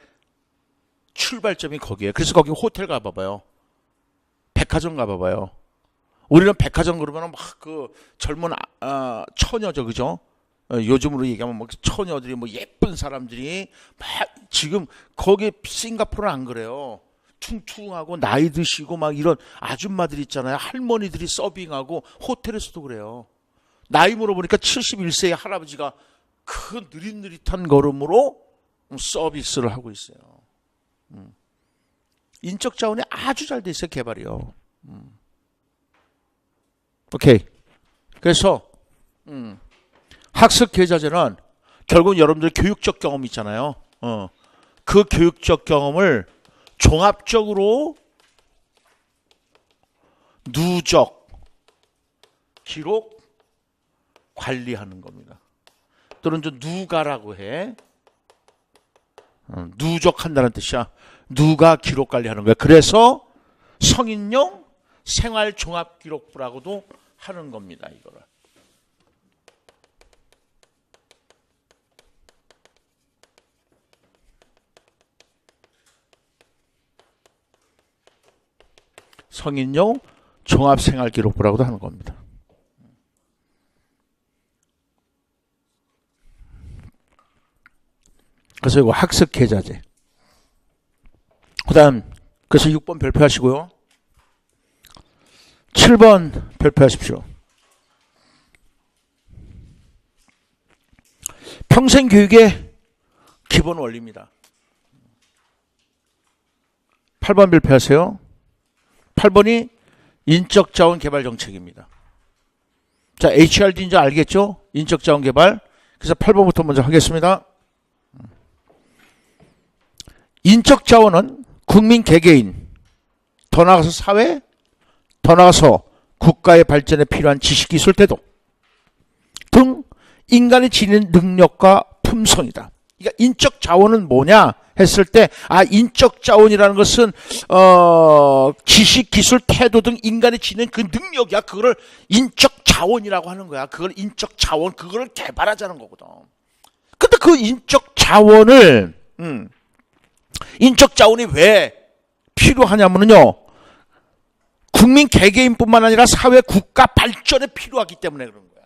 출발점이 거기에요. 그래서 거기 호텔 가봐봐요. 백화점 가봐봐요. 우리는 백화점 그러면 막 그 젊은 처녀죠, 그죠? 요즘으로 얘기하면 막 처녀들이 뭐 예쁜 사람들이 막 지금 거기 싱가포르는 안 그래요. 퉁퉁하고 나이 드시고 막 이런 아줌마들 있잖아요. 할머니들이 서빙하고 호텔에서도 그래요. 나이 물어보니까 71세의 할아버지가 그 느릿느릿한 걸음으로 서비스를 하고 있어요. 인적 자원이 아주 잘 돼 있어요, 개발이요. 오케이. 그래서 학습 계좌제는 결국 여러분들 교육적 경험 있잖아요. 그 교육적 경험을 종합적으로 누적 기록 관리하는 겁니다. 또는 좀 누가라고 해. 누적한다는 뜻이야. 누가 기록 관리하는 거야. 그래서 성인용 생활종합기록부라고도 하는 겁니다. 이거를. 성인용 종합생활기록부라고도 하는 겁니다. 그래서 이거 학습 계좌제. 그 다음, 그래서 6번 별표하시고요. 7번 별표하십시오. 평생교육의 기본 원리입니다. 8번 별표하세요. 8번이 인적자원 개발 정책입니다. 자, HRD인지 알겠죠? 인적자원 개발. 그래서 8번부터 먼저 하겠습니다. 인적 자원은 국민 개개인, 더 나아가서 사회, 더 나아가서 국가의 발전에 필요한 지식, 기술, 태도 등 인간이 지닌 능력과 품성이다. 그러니까 인적 자원은 뭐냐 했을 때, 인적 자원이라는 것은 지식, 기술, 태도 등 인간이 지닌 그 능력이야. 그거를 인적 자원이라고 하는 거야. 그걸 인적 자원, 그거를 개발하자는 거거든. 근데 그 인적 자원을 인적 자원이 왜 필요하냐면요, 국민 개개인뿐만 아니라 사회 국가 발전에 필요하기 때문에 그런 거야.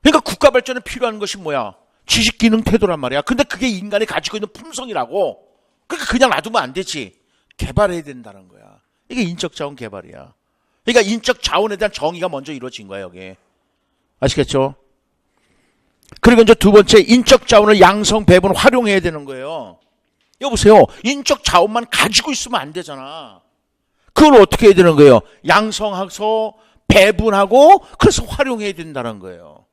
그러니까 국가 발전에 필요한 것이 뭐야? 지식, 기능, 태도란 말이야. 근데 그게 인간이 가지고 있는 품성이라고. 그러니까 그냥 놔두면 안 되지. 개발해야 된다는 거야. 이게 인적 자원 개발이야. 그러니까 인적 자원에 대한 정의가 먼저 이루어진 거야, 여기. 아시겠죠? 그리고 이제 두 번째, 인적 자원을 양성, 배분, 활용해야 되는 거예요. 여보세요. 인적 자원만 가지고 있으면 안 되잖아. 그걸 어떻게 해야 되는 거예요? 양성하고 배분하고 그래서 활용해야 된다는 거예요.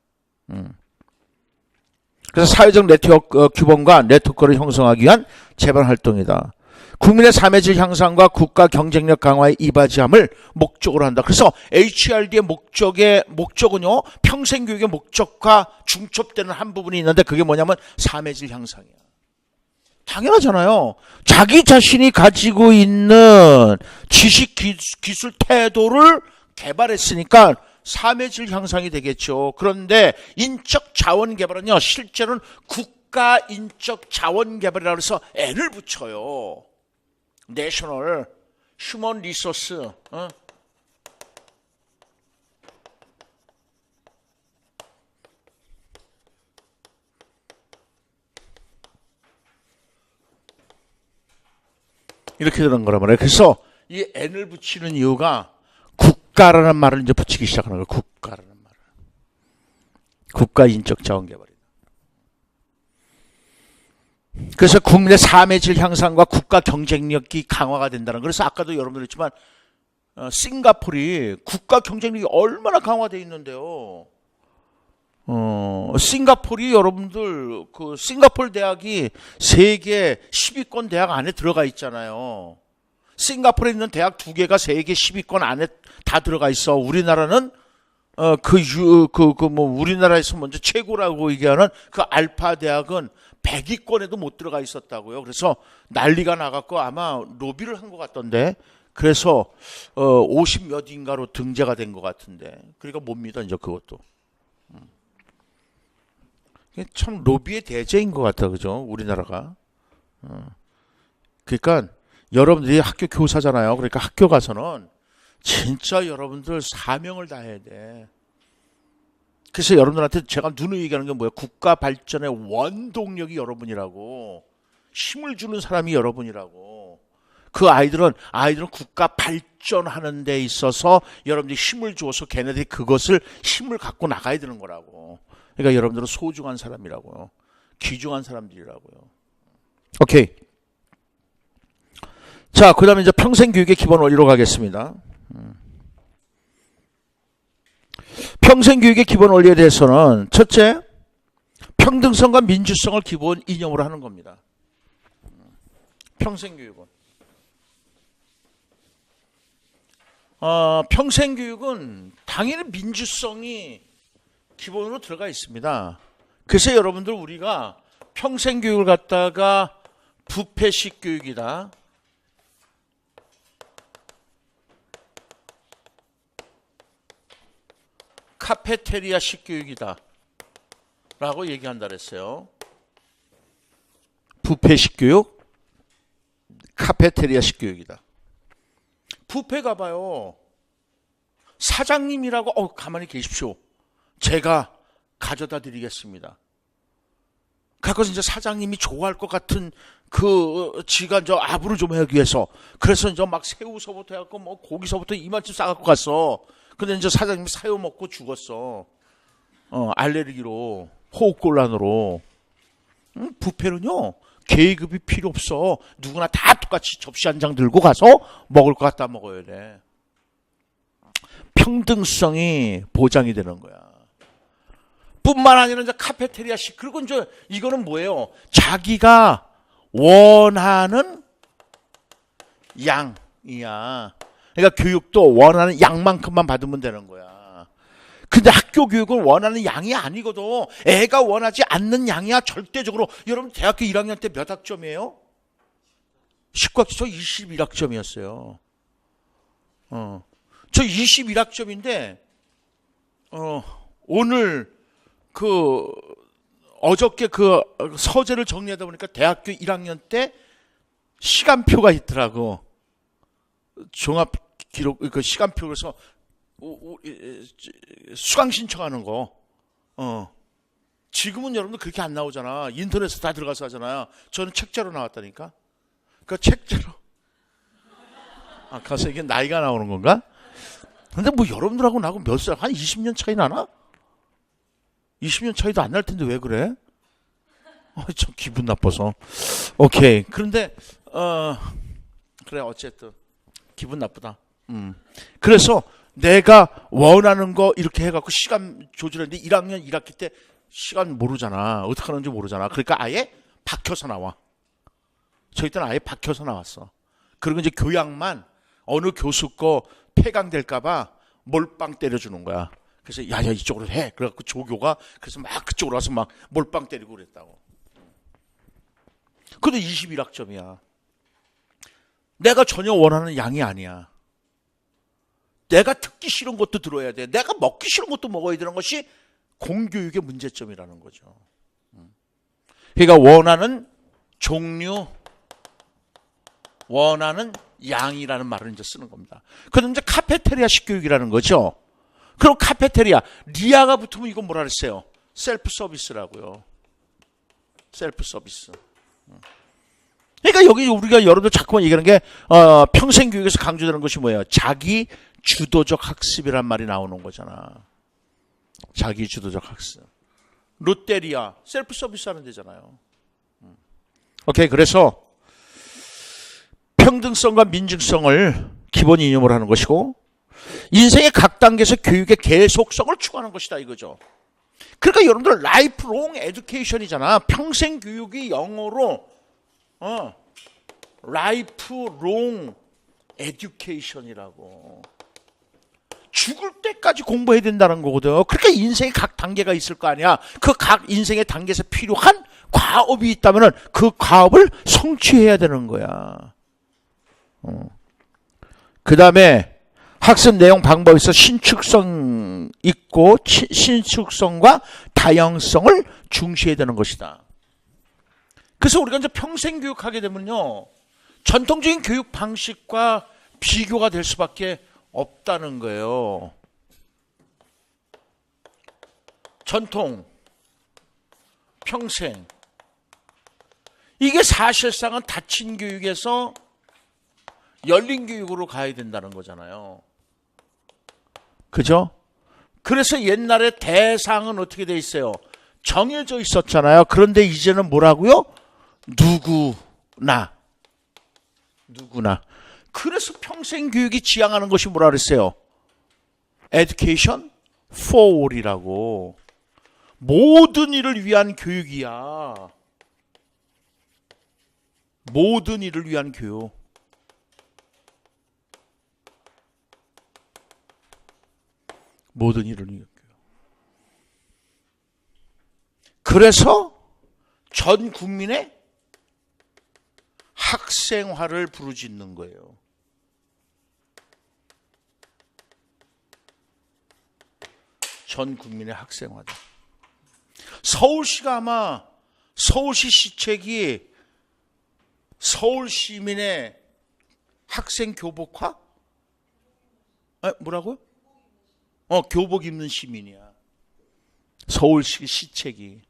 그래서 사회적 네트워크 규범과 네트워크를 형성하기 위한 재반 활동이다. 국민의 삶의 질 향상과 국가 경쟁력 강화에 이바지함을 목적으로 한다. 그래서 HRD의 목적은요, 평생교육의 목적과 중첩되는 한 부분이 있는데 그게 뭐냐면 삶의 질 향상이야. 당연하잖아요. 자기 자신이 가지고 있는 지식, 기술, 태도를 개발했으니까 삶의 질 향상이 되겠죠. 그런데 인적 자원 개발은요, 실제로는 국가 인적 자원 개발이라고 해서 N을 붙여요. 내셔널 휴먼 리소스. 이렇게 되는 거란 말이에요. 그래서 이 N을 붙이는 이유가 국가라는 말을 이제 붙이기 시작하는 거예요. 국가라는 말을. 국가 인적 자원 개발이다. 그래서 국민의 삶의 질 향상과 국가 경쟁력이 강화가 된다는. 그래서 아까도 여러분들 했지만 싱가폴이 국가 경쟁력이 얼마나 강화되어 있는데요. 싱가폴이 여러분들 그 싱가폴 대학이 세계 10위권 대학 안에 들어가 있잖아요. 싱가폴에 있는 대학 2개가 세계 10위권 안에 다 들어가 있어. 우리나라는 우리나라에서 먼저 최고라고 얘기하는 그 알파 대학은 100위권에도 못 들어가 있었다고요. 그래서 난리가 나갖고 아마 로비를 한 것 같던데. 그래서 50몇 인가로 등재가 된 것 같은데. 그러니까 못 믿어 이제 그것도. 참 로비의 대제인 것 같아, 그죠? 우리나라가. 그러니까 여러분들이 학교 교사잖아요. 그러니까 학교 가서는 진짜 여러분들 사명을 다해야 돼. 그래서 여러분들한테 제가 누누이 얘기하는 게 뭐예요? 국가 발전의 원동력이 여러분이라고. 힘을 주는 사람이 여러분이라고. 그 아이들은 국가 발전하는 데 있어서 여러분들이 힘을 주어서 걔네들이 그것을 힘을 갖고 나가야 되는 거라고. 그러니까 여러분들은 소중한 사람이라고요. 귀중한 사람들이라고요. 오케이. 자, 그 다음에 이제 평생교육의 기본 원리로 가겠습니다. 평생교육의 기본 원리에 대해서는 첫째, 평등성과 민주성을 기본 이념으로 하는 겁니다. 평생교육은. 평생교육은 당연히 민주성이 기본으로 들어가 있습니다. 그래서 여러분들 우리가 평생교육을 갖다가 부패식 교육이다. 카페테리아식 교육이다. 라고 얘기한다 그랬어요. 부패식 교육, 카페테리아식 교육이다. 부패 가봐요. 사장님이라고 가만히 계십시오. 제가 가져다 드리겠습니다. 그래서 이제 사장님이 좋아할 것 같은 지가 저 아부를 좀 하기 위해서. 그래서 이제 막 새우서부터 해갖고 뭐 고기서부터 이만큼 싸갖고 갔어. 근데 이제 사장님이 사요 먹고 죽었어. 알레르기로, 호흡곤란으로. 부패는요, 계급이 필요 없어. 누구나 다 똑같이 접시 한 장 들고 가서 먹을 거 갖다 먹어야 돼. 평등성이 보장이 되는 거야. 뿐만 아니라 이제 카페테리아식. 그리고 이제 이거는 뭐예요? 자기가 원하는 양이야. 그러니까 교육도 원하는 양만큼만 받으면 되는 거야. 근데 학교 교육은 원하는 양이 아니거든. 애가 원하지 않는 양이야. 절대적으로. 여러분 대학교 1학년 때 몇 학점이에요? 19학점. 저 21학점이었어요. 저 21학점인데 오늘 어저께 서재를 정리하다 보니까 대학교 1학년 때 시간표가 있더라고. 종합 기록 시간표. 그래서 수강 신청하는 거. 지금은 여러분들 그렇게 안 나오잖아. 인터넷에 다 들어가서 하잖아요. 저는 책자로 나왔다니까. 그 책자로. 가서 이게 나이가 나오는 건가? 근데 뭐 여러분들하고 나하고 몇 살? 한 20년 차이 나나? 20년 차이도 안 날 텐데 왜 그래? 참 기분 나빠서. 오케이. 그런데 그래 어쨌든 기분 나쁘다. 그래서 내가 원하는 거 이렇게 해갖고 시간 조절했는데 1학년 1학기 때 시간 모르잖아. 어떻게 하는지 모르잖아. 그러니까 아예 박혀서 나와. 저희 때는 아예 박혀서 나왔어. 그리고 이제 교양만 어느 교수 거 폐강될까봐 몰빵 때려주는 거야. 그래서 야야 이쪽으로 해. 그래갖고 조교가 그래서 막 그쪽으로 와서 막 몰빵 때리고 그랬다고. 근데 21학점이야. 내가 전혀 원하는 양이 아니야. 내가 듣기 싫은 것도 들어야 돼. 내가 먹기 싫은 것도 먹어야 되는 것이 공교육의 문제점이라는 거죠. 그러니까 원하는 종류, 원하는 양이라는 말을 이제 쓰는 겁니다. 그럼 이제 카페테리아식 교육이라는 거죠. 그럼 카페테리아, 리아가 붙으면 이건 뭐라 그랬어요? 셀프 서비스라고요. 셀프 서비스. 그러니까 여기 우리가 여러분들 자꾸만 얘기하는 게 평생 교육에서 강조되는 것이 뭐예요? 자기 주도적 학습이란 말이 나오는 거잖아. 자기 주도적 학습. 롯데리아 셀프 서비스 하는 데잖아요. 오케이, 그래서 평등성과 민증성을 기본 이념으로 하는 것이고 인생의 각 단계에서 교육의 계속성을 추구하는 것이다 이거죠. 그러니까 여러분들 라이프롱 에듀케이션이잖아. 평생 교육이 영어로 라이프롱 에듀케이션이라고. 죽을 때까지 공부해야 된다는 거거든. 그러니까 인생의 각 단계가 있을 거 아니야. 그 각 인생의 단계에서 필요한 과업이 있다면 그 과업을 성취해야 되는 거야. 그 다음에 학습 내용 방법에서 신축성 있고 신축성과 다양성을 중시해야 되는 것이다. 그래서 우리가 이제 평생 교육하게 되면요, 전통적인 교육 방식과 비교가 될 수밖에 없다는 거예요. 전통, 평생. 이게 사실상은 닫힌 교육에서 열린 교육으로 가야 된다는 거잖아요. 그죠? 그래서 옛날에 대상은 어떻게 돼 있어요? 정해져 있었잖아요. 그런데 이제는 뭐라고요? 누구나. 그래서 평생 교육이 지향하는 것이 뭐라 그랬어요? Education for all이라고. 모든 이를 위한 교육이야. 모든 이를 위한 교육. 모든 이를 위한 교육. 그래서 전 국민의 학생화를 부르짖는 거예요. 전 국민의 학생화다. 서울시가 아마 서울시 시책이 서울 시민의 학생 교복화? 뭐라고요? 교복 입는 시민이야. 서울시 시책이.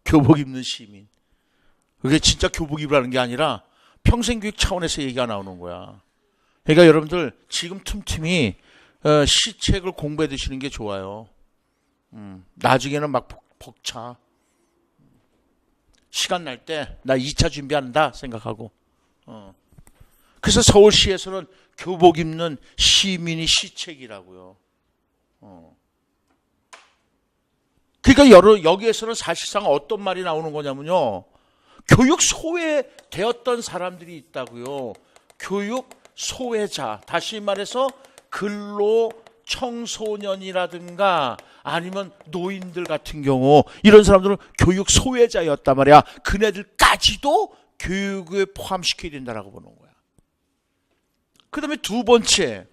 교복 입는 시민. 그게 진짜 교복 입으라는 게 아니라 평생교육 차원에서 얘기가 나오는 거야. 그러니까 여러분들 지금 틈틈이 시책을 공부해 두시는 게 좋아요. 나중에는 막 벅차. 시간 날 때 나 2차 준비한다 생각하고. 그래서 서울시에서는 교복 입는 시민이 시책이라고요. 그러니까 여기에서는 사실상 어떤 말이 나오는 거냐면요, 교육 소외되었던 사람들이 있다고요. 교육 소외자. 다시 말해서 근로 청소년이라든가 아니면 노인들 같은 경우, 이런 사람들은 교육 소외자였단 말이야. 그네들까지도 교육에 포함시켜야 된다라고 보는 거야. 그 다음에 두 번째,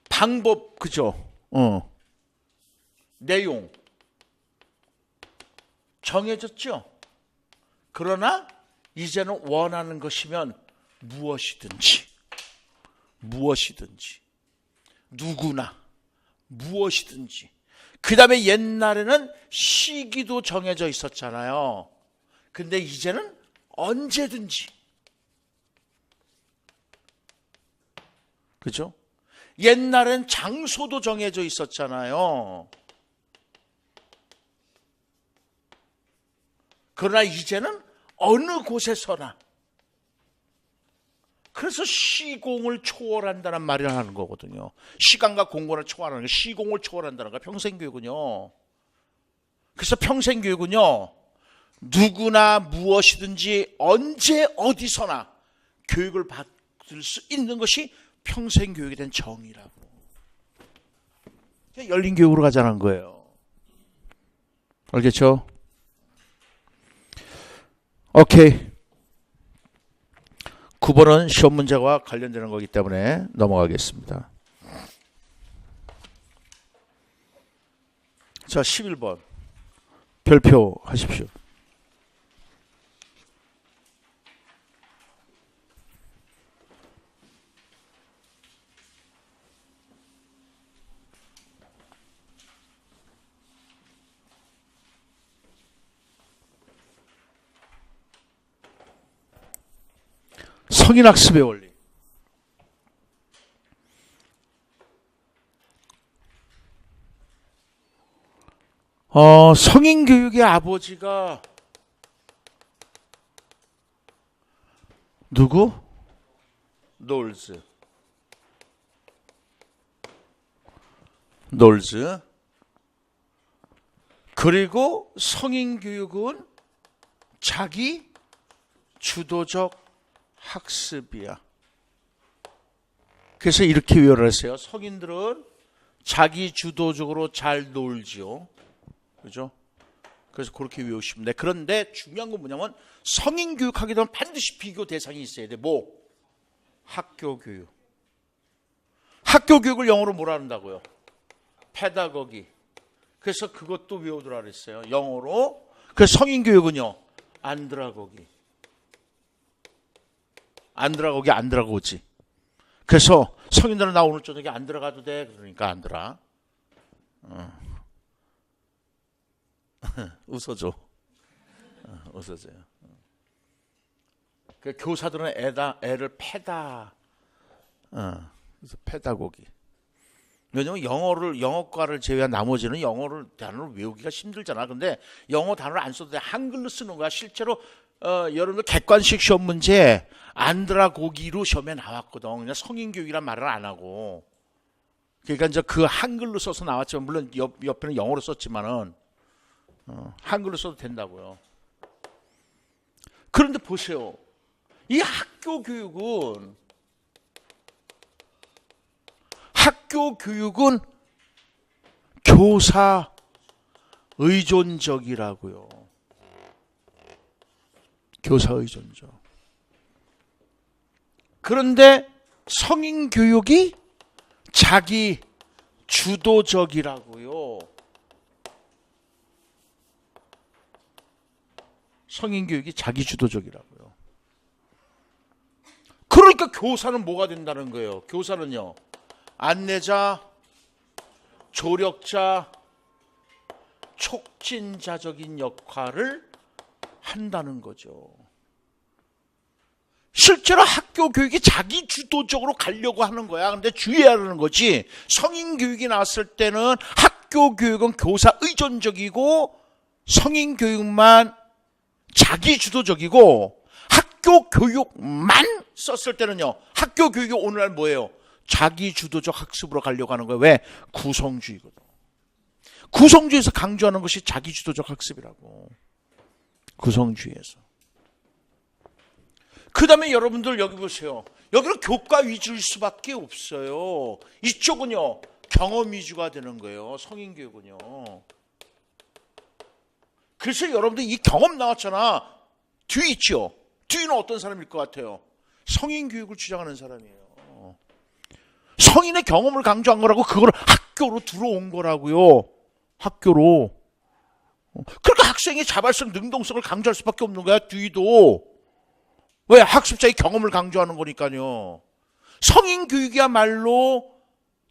방법, 그죠? 내용. 정해졌죠? 그러나 이제는 원하는 것이면 무엇이든지, 누구나, 무엇이든지. 그 다음에 옛날에는 시기도 정해져 있었잖아요. 근데 이제는 언제든지. 그죠? 옛날엔 장소도 정해져 있었잖아요. 그러나 이제는 어느 곳에서나, 그래서 시공을 초월한다는 말을 하는 거거든요. 시간과 공간을 초월하는 거, 시공을 초월한다는 거, 평생교육은요. 그래서 평생교육은요, 누구나 무엇이든지 언제 어디서나 교육을 받을 수 있는 것이 평생교육에 대한 정의라고. 열린 교육으로 가자는 거예요. 알겠죠? 오케이. 9번은 시험 문제와 관련되는 거기 때문에 넘어가겠습니다. 자, 11번. 별표 하십시오. 성인학습의 원리. 성인교육의 아버지가 누구? 놀즈. 그리고 성인교육은 자기 주도적 학습이야. 그래서 이렇게 외우라 했어요. 성인들은 자기 주도적으로 잘 놀지요. 그죠? 그래서 그렇게 외우시면 돼. 그런데 중요한 건 뭐냐면 성인 교육하게 되면 반드시 비교 대상이 있어야 돼. 뭐? 학교 교육. 학교 교육을 영어로 뭐라 한다고요? 페다고기. 그래서 그것도 외우더라 그랬어요. 영어로. 그래서 성인 교육은요. 안드라고기. 안드라고지. 그래서 성인들은 나 오늘 저녁에 안 들어가도 돼. 그러니까 안 들어. 웃어줘. 웃어줘요. 그 교사들은 애를 패다. 그래서 페다고기. 왜냐면 영어과를 제외한 나머지는 단어를 외우기가 힘들잖아. 근데 영어 단어를 안 써도 돼. 한글로 쓰는 거야. 실제로 여러분들 객관식 시험 문제 안드라고기로 시험에 나왔거든. 그냥 성인교육이란 말을 안 하고. 그러니까 이제 그 한글로 써서 나왔지만 물론 옆에는 영어로 썼지만은 한글로 써도 된다고요. 그런데 보세요. 이 학교 교육은 교사 의존적이라고요. 교사 의존적. 그런데 성인 교육이 자기 주도적이라고요. 성인 교육이 자기 주도적이라고요. 그러니까 교사는 뭐가 된다는 거예요? 교사는요. 안내자, 조력자, 촉진자적인 역할을 한다는 거죠. 실제로 학교 교육이 자기 주도적으로 가려고 하는 거야. 근데 주의해야 하는 거지. 성인 교육이 나왔을 때는 학교 교육은 교사 의존적이고 성인 교육만 자기 주도적이고 학교 교육만 썼을 때는요. 학교 교육이 오늘날 뭐예요? 자기 주도적 학습으로 가려고 하는 거예요. 왜? 구성주의거든. 구성주의에서 강조하는 것이 자기 주도적 학습이라고. 구성주의에서. 그 다음에 여러분들 여기 보세요. 여기는 교과 위주일 수밖에 없어요. 이쪽은요. 경험 위주가 되는 거예요. 성인교육은요. 그래서 여러분들 이 경험 나왔잖아. 뒤 있죠. 뒤는 어떤 사람일 것 같아요? 성인교육을 주장하는 사람이에요. 성인의 경험을 강조한 거라고 그걸 학교로 들어온 거라고요. 학교로. 그러니까 학생의 자발성, 능동성을 강조할 수밖에 없는 거야. 뒤도. 왜? 학습자의 경험을 강조하는 거니까요. 성인 교육이야말로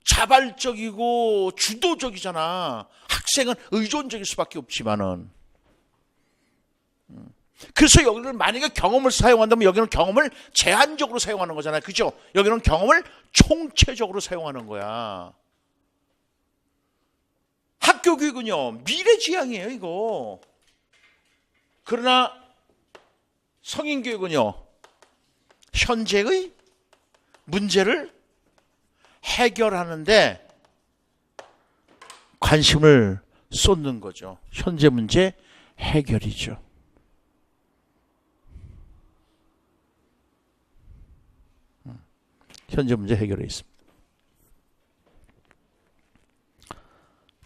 자발적이고 주도적이잖아. 학생은 의존적일 수밖에 없지만은. 그래서 여기는 만약에 경험을 사용한다면 여기는 경험을 제한적으로 사용하는 거잖아요. 그죠? 여기는 경험을 총체적으로 사용하는 거야. 학교 교육은요. 미래지향이에요. 이거. 그러나 성인 교육은요. 현재의 문제를 해결하는데 관심을 쏟는 거죠. 현재 문제 해결이죠. 현재 문제 해결에 있습니다.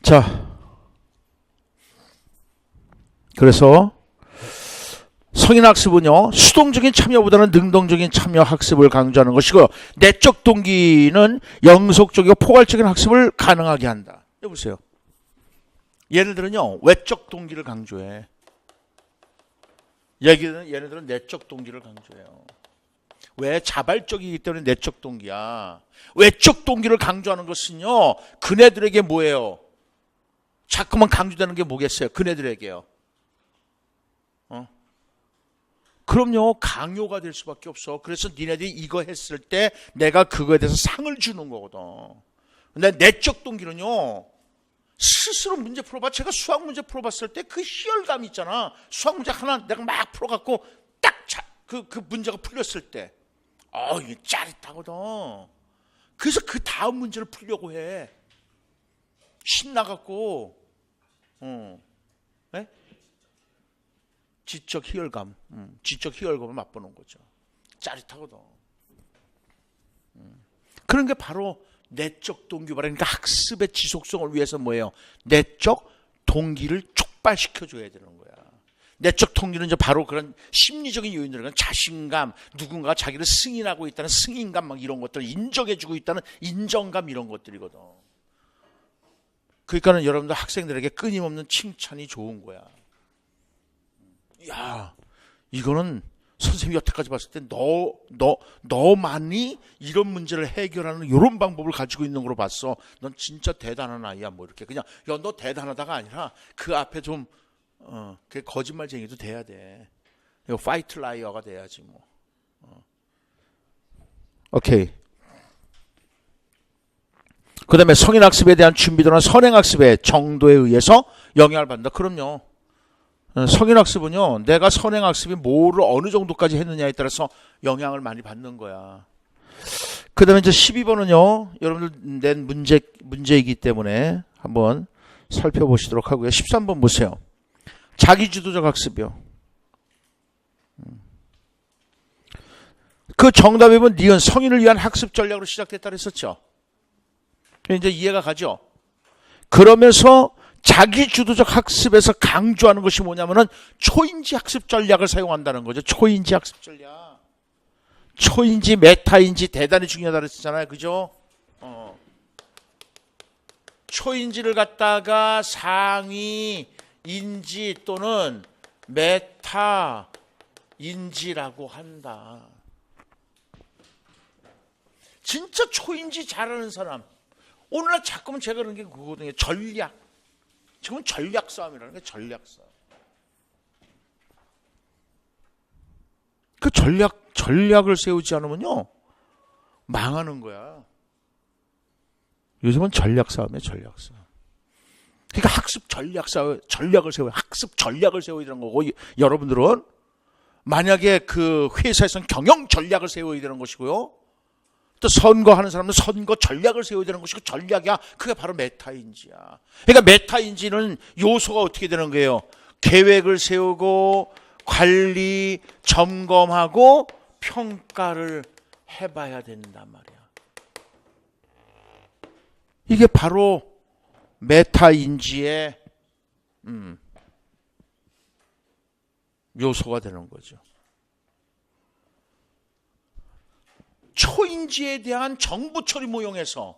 자, 그래서 성인학습은요, 수동적인 참여보다는 능동적인 참여 학습을 강조하는 것이고, 내적 동기는 영속적이고 포괄적인 학습을 가능하게 한다. 여보세요. 예를 들은요, 외적 동기를 강조해. 얘네들은 내적 동기를 강조해요. 왜? 자발적이기 때문에 내적 동기야. 외적 동기를 강조하는 것은요, 그네들에게 뭐예요? 자꾸만 강조되는 게 뭐겠어요? 그네들에게요. 그럼요, 강요가 될 수밖에 없어. 그래서 니네들이 이거 했을 때 내가 그거에 대해서 상을 주는 거거든. 근데 내적 동기는요, 스스로 문제 풀어봐. 제가 수학 문제 풀어봤을 때 그 희열감 있잖아. 수학 문제 하나 내가 막 풀어갖고 딱 그 문제가 풀렸을 때, 이게 짜릿하거든. 그래서 그 다음 문제를 풀려고 해. 신나갖고, 네? 지적 희열감, 지적 희열감을 맛보는 거죠. 짜릿하거든. 그런 게 바로 내적 동기 그러니까 학습의 지속성을 위해서 뭐예요? 내적 동기를 촉발시켜줘야 되는 거야. 내적 동기는 이제 바로 그런 심리적인 요인들은 자신감, 누군가 자기를 승인하고 있다는 승인감, 막 이런 것들, 인정해주고 있다는 인정감 이런 것들이거든. 그러니까는 여러분들 학생들에게 끊임없는 칭찬이 좋은 거야. 야, 이거는 선생님이 여태까지 봤을 때 너만이 이런 문제를 해결하는 이런 방법을 가지고 있는 걸로 봤어. 넌 진짜 대단한 아이야. 뭐 이렇게 그냥 야, 너 대단하다가 아니라 그 앞에 좀 그 거짓말쟁이도 돼야 돼. 이거 파이트 라이어가 돼야지 뭐. 오케이. 그 다음에 성인학습에 대한 준비도나 선행학습의 정도에 의해서 영향을 받는다. 그럼요. 성인학습은요, 내가 선행학습이 뭐를 어느 정도까지 했느냐에 따라서 영향을 많이 받는 거야. 그 다음에 이제 12번은요, 여러분들 낸 문제이기 때문에 한번 살펴보시도록 하고요. 13번 보세요. 자기주도적 학습이요. 그 정답에 보면 니은 성인을 위한 학습 전략으로 시작됐다 그랬었죠. 이제 이해가 가죠. 그러면서 자기주도적 학습에서 강조하는 것이 뭐냐면은 초인지 학습 전략을 사용한다는 거죠. 초인지 학습 전략. 초인지, 메타인지 대단히 중요하다 그랬잖아요. 그죠? 초인지를 갖다가 상위 인지 또는 메타 인지라고 한다. 진짜 초인지 잘하는 사람. 오늘날 자꾸만 제가 그런 게 그거거든요. 전략. 지금은 전략 싸움이라는 게 전략 싸움. 그 전략을 세우지 않으면요, 망하는 거야. 요즘은 전략 싸움이에요, 전략 싸움. 그러니까 학습 전략을 세워야, 학습 전략을 세워야 되는 거고, 여러분들은 만약에 그 회사에서는 경영 전략을 세워야 되는 것이고요. 또 선거하는 사람은 선거 전략을 세워야 되는 것이고 전략이야. 그게 바로 메타인지야. 그러니까 메타인지는 요소가 어떻게 되는 거예요? 계획을 세우고 관리, 점검하고 평가를 해봐야 된단 말이야. 이게 바로 메타인지의 요소가 되는 거죠. 초인지에 대한 정보 처리 모형에서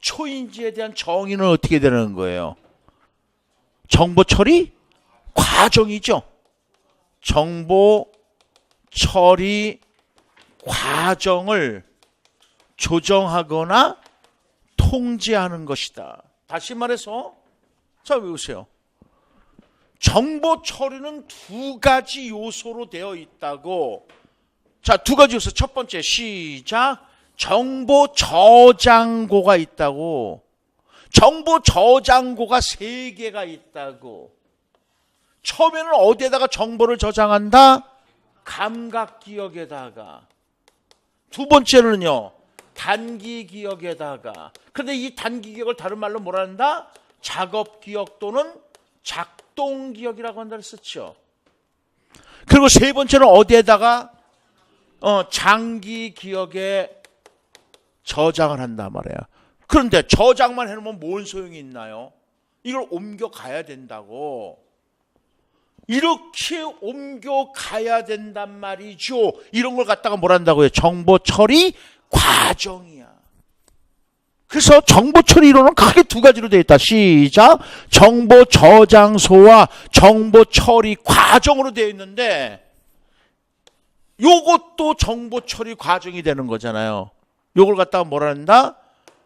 초인지에 대한 정의는 어떻게 되는 거예요? 정보 처리 과정이죠. 정보 처리 과정을 조정하거나 통제하는 것이다. 다시 말해서, 자, 외우세요. 정보 처리는 두 가지 요소로 되어 있다고. 자, 두 가지 요소. 첫 번째, 시작. 정보 저장고가 있다고. 정보 저장고가 3개가 있다고. 처음에는 어디에다가 정보를 저장한다? 감각 기억에다가, 두 번째는요, 단기 기억에다가. 그런데 이 단기 기억을 다른 말로 뭐라 한다? 작업 기억 또는 작동 기억이라고 한다 그랬었죠. 그리고 세 번째는 어디에다가? 장기 기억에 저장을 한단 말이야. 그런데 저장만 해놓으면 뭔 소용이 있나요? 이걸 옮겨가야 된다고. 이렇게 옮겨가야 된단 말이죠. 이런 걸 갖다가 뭘 한다고요? 정보 처리 과정이야. 그래서 정보 처리 이론은 크게 두 가지로 되어 있다. 시작. 정보 저장소와 정보 처리 과정으로 되어 있는데, 요것도 정보 처리 과정이 되는 거잖아요. 요걸 갖다가 뭐라 한다?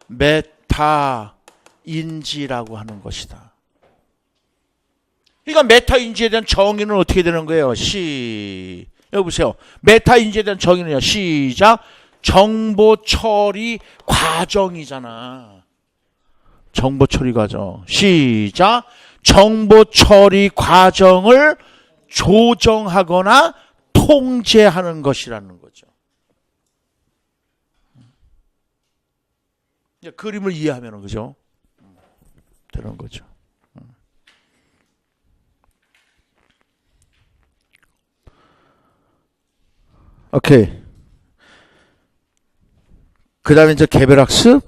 메타 인지라고 하는 것이다. 그러니까 메타 인지에 대한 정의는 어떻게 되는 거예요? 여기 보세요. 메타 인지에 대한 정의는요. 시작. 정보 처리 과정이잖아. 정보 처리 과정. 시작. 정보 처리 과정을 조정하거나 통제하는 것이라는 거죠. 그림을 이해하면 그죠? 되는 거죠. 오케이. 그 다음에 이제 개별학습,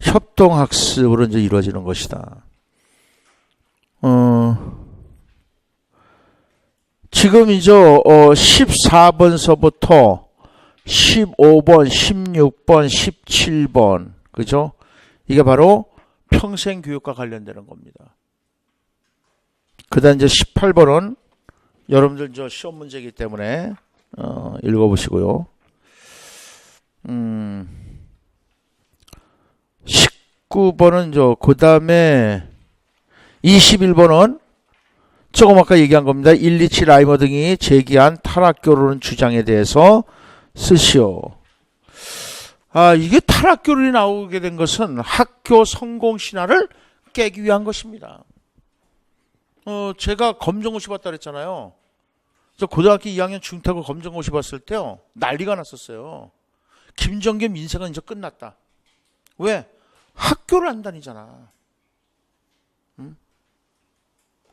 협동학습으로 이제 이루어지는 것이다. 지금 이제 14번서부터 15번, 16번, 17번, 그죠? 이게 바로 평생교육과 관련되는 겁니다. 그 다음 이제 18번은 여러분들 저 시험 문제이기 때문에 읽어보시고요. 19번은 그 다음에 21번은 조금 아까 얘기한 겁니다. 127 라이머 등이 제기한 탈학교론 주장에 대해서 쓰시오. 이게 탈학교론이 나오게 된 것은 학교 성공 신화를 깨기 위한 것입니다. 제가 검정고시 봤다 그랬잖아요. 저 고등학교 2학년 중퇴고 검정고시 봤을 때요, 난리가 났었어요. 김정겸 인생은 이제 끝났다. 왜? 학교를 안 다니잖아.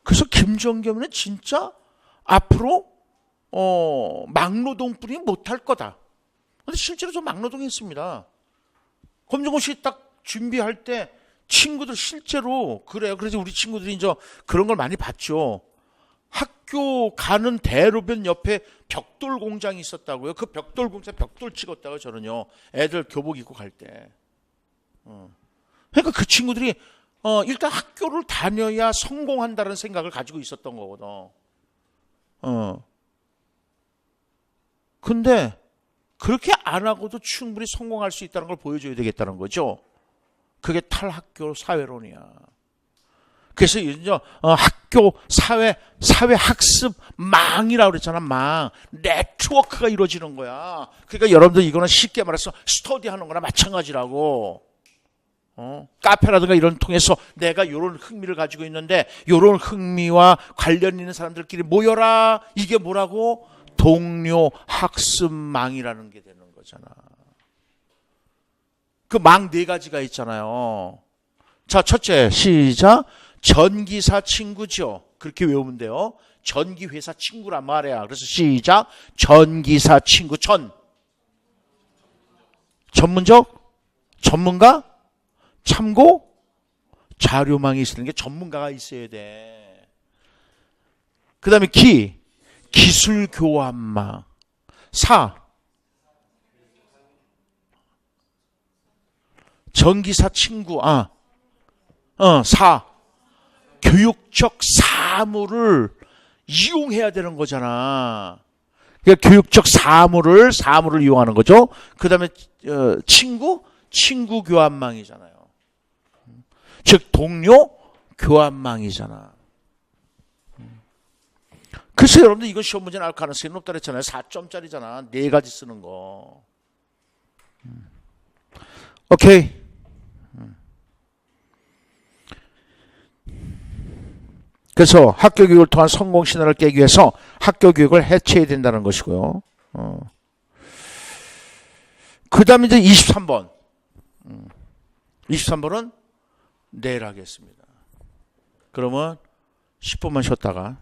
그래서 김정겸은 진짜 앞으로 막노동뿐이 못할 거다. 근데 실제로 저 막노동했습니다. 검정고시 딱 준비할 때 친구들 실제로 그래요. 그래서 우리 친구들이 이제 그런 걸 많이 봤죠. 학교 가는 대로변 옆에 벽돌 공장이 있었다고요. 그 벽돌 공장 벽돌 찍었다고 저는요. 애들 교복 입고 갈 때. 그러니까 그 친구들이 일단 학교를 다녀야 성공한다는 생각을 가지고 있었던 거거든. 근데 그렇게 안 하고도 충분히 성공할 수 있다는 걸 보여줘야 되겠다는 거죠. 그게 탈학교 사회론이야. 그래서 이제 학교 사회 학습망이라고 그랬잖아. 망. 네트워크가 이루어지는 거야. 그러니까 여러분들 이거는 쉽게 말해서 스터디하는 거나 마찬가지라고. 카페라든가 이런 통해서 내가 이런 흥미를 가지고 있는데 이런 흥미와 관련 있는 사람들끼리 모여라. 이게 뭐라고? 동료 학습망이라는 게 되는 거잖아. 그 망 네 가지가 있잖아요. 자, 첫째 시작. 전기사 친구죠. 그렇게 외우면 돼요. 전기회사 친구란 말이야. 그래서 시작. 전기사 친구. 전문적? 전문가? 참고? 자료망이 있는 게 전문가가 있어야 돼. 그 다음에 기술교환망. 전기사 친구. 교육적 사물을 이용해야 되는 거잖아. 그러니까 교육적 사물을 이용하는 거죠. 그 다음에 친구 교환망이잖아요. 즉 동료 교환망이잖아. 그래서 여러분들 이거 시험 문제 나올 가능성이 높다 그랬잖아요. 4점짜리잖아. 네 가지 쓰는 거. 오케이. 그래서 학교 교육을 통한 성공 신화를 깨기 위해서 학교 교육을 해체해야 된다는 것이고요. 그 다음에 이제 23번. 23번은 내일 하겠습니다. 그러면 10분만 쉬었다가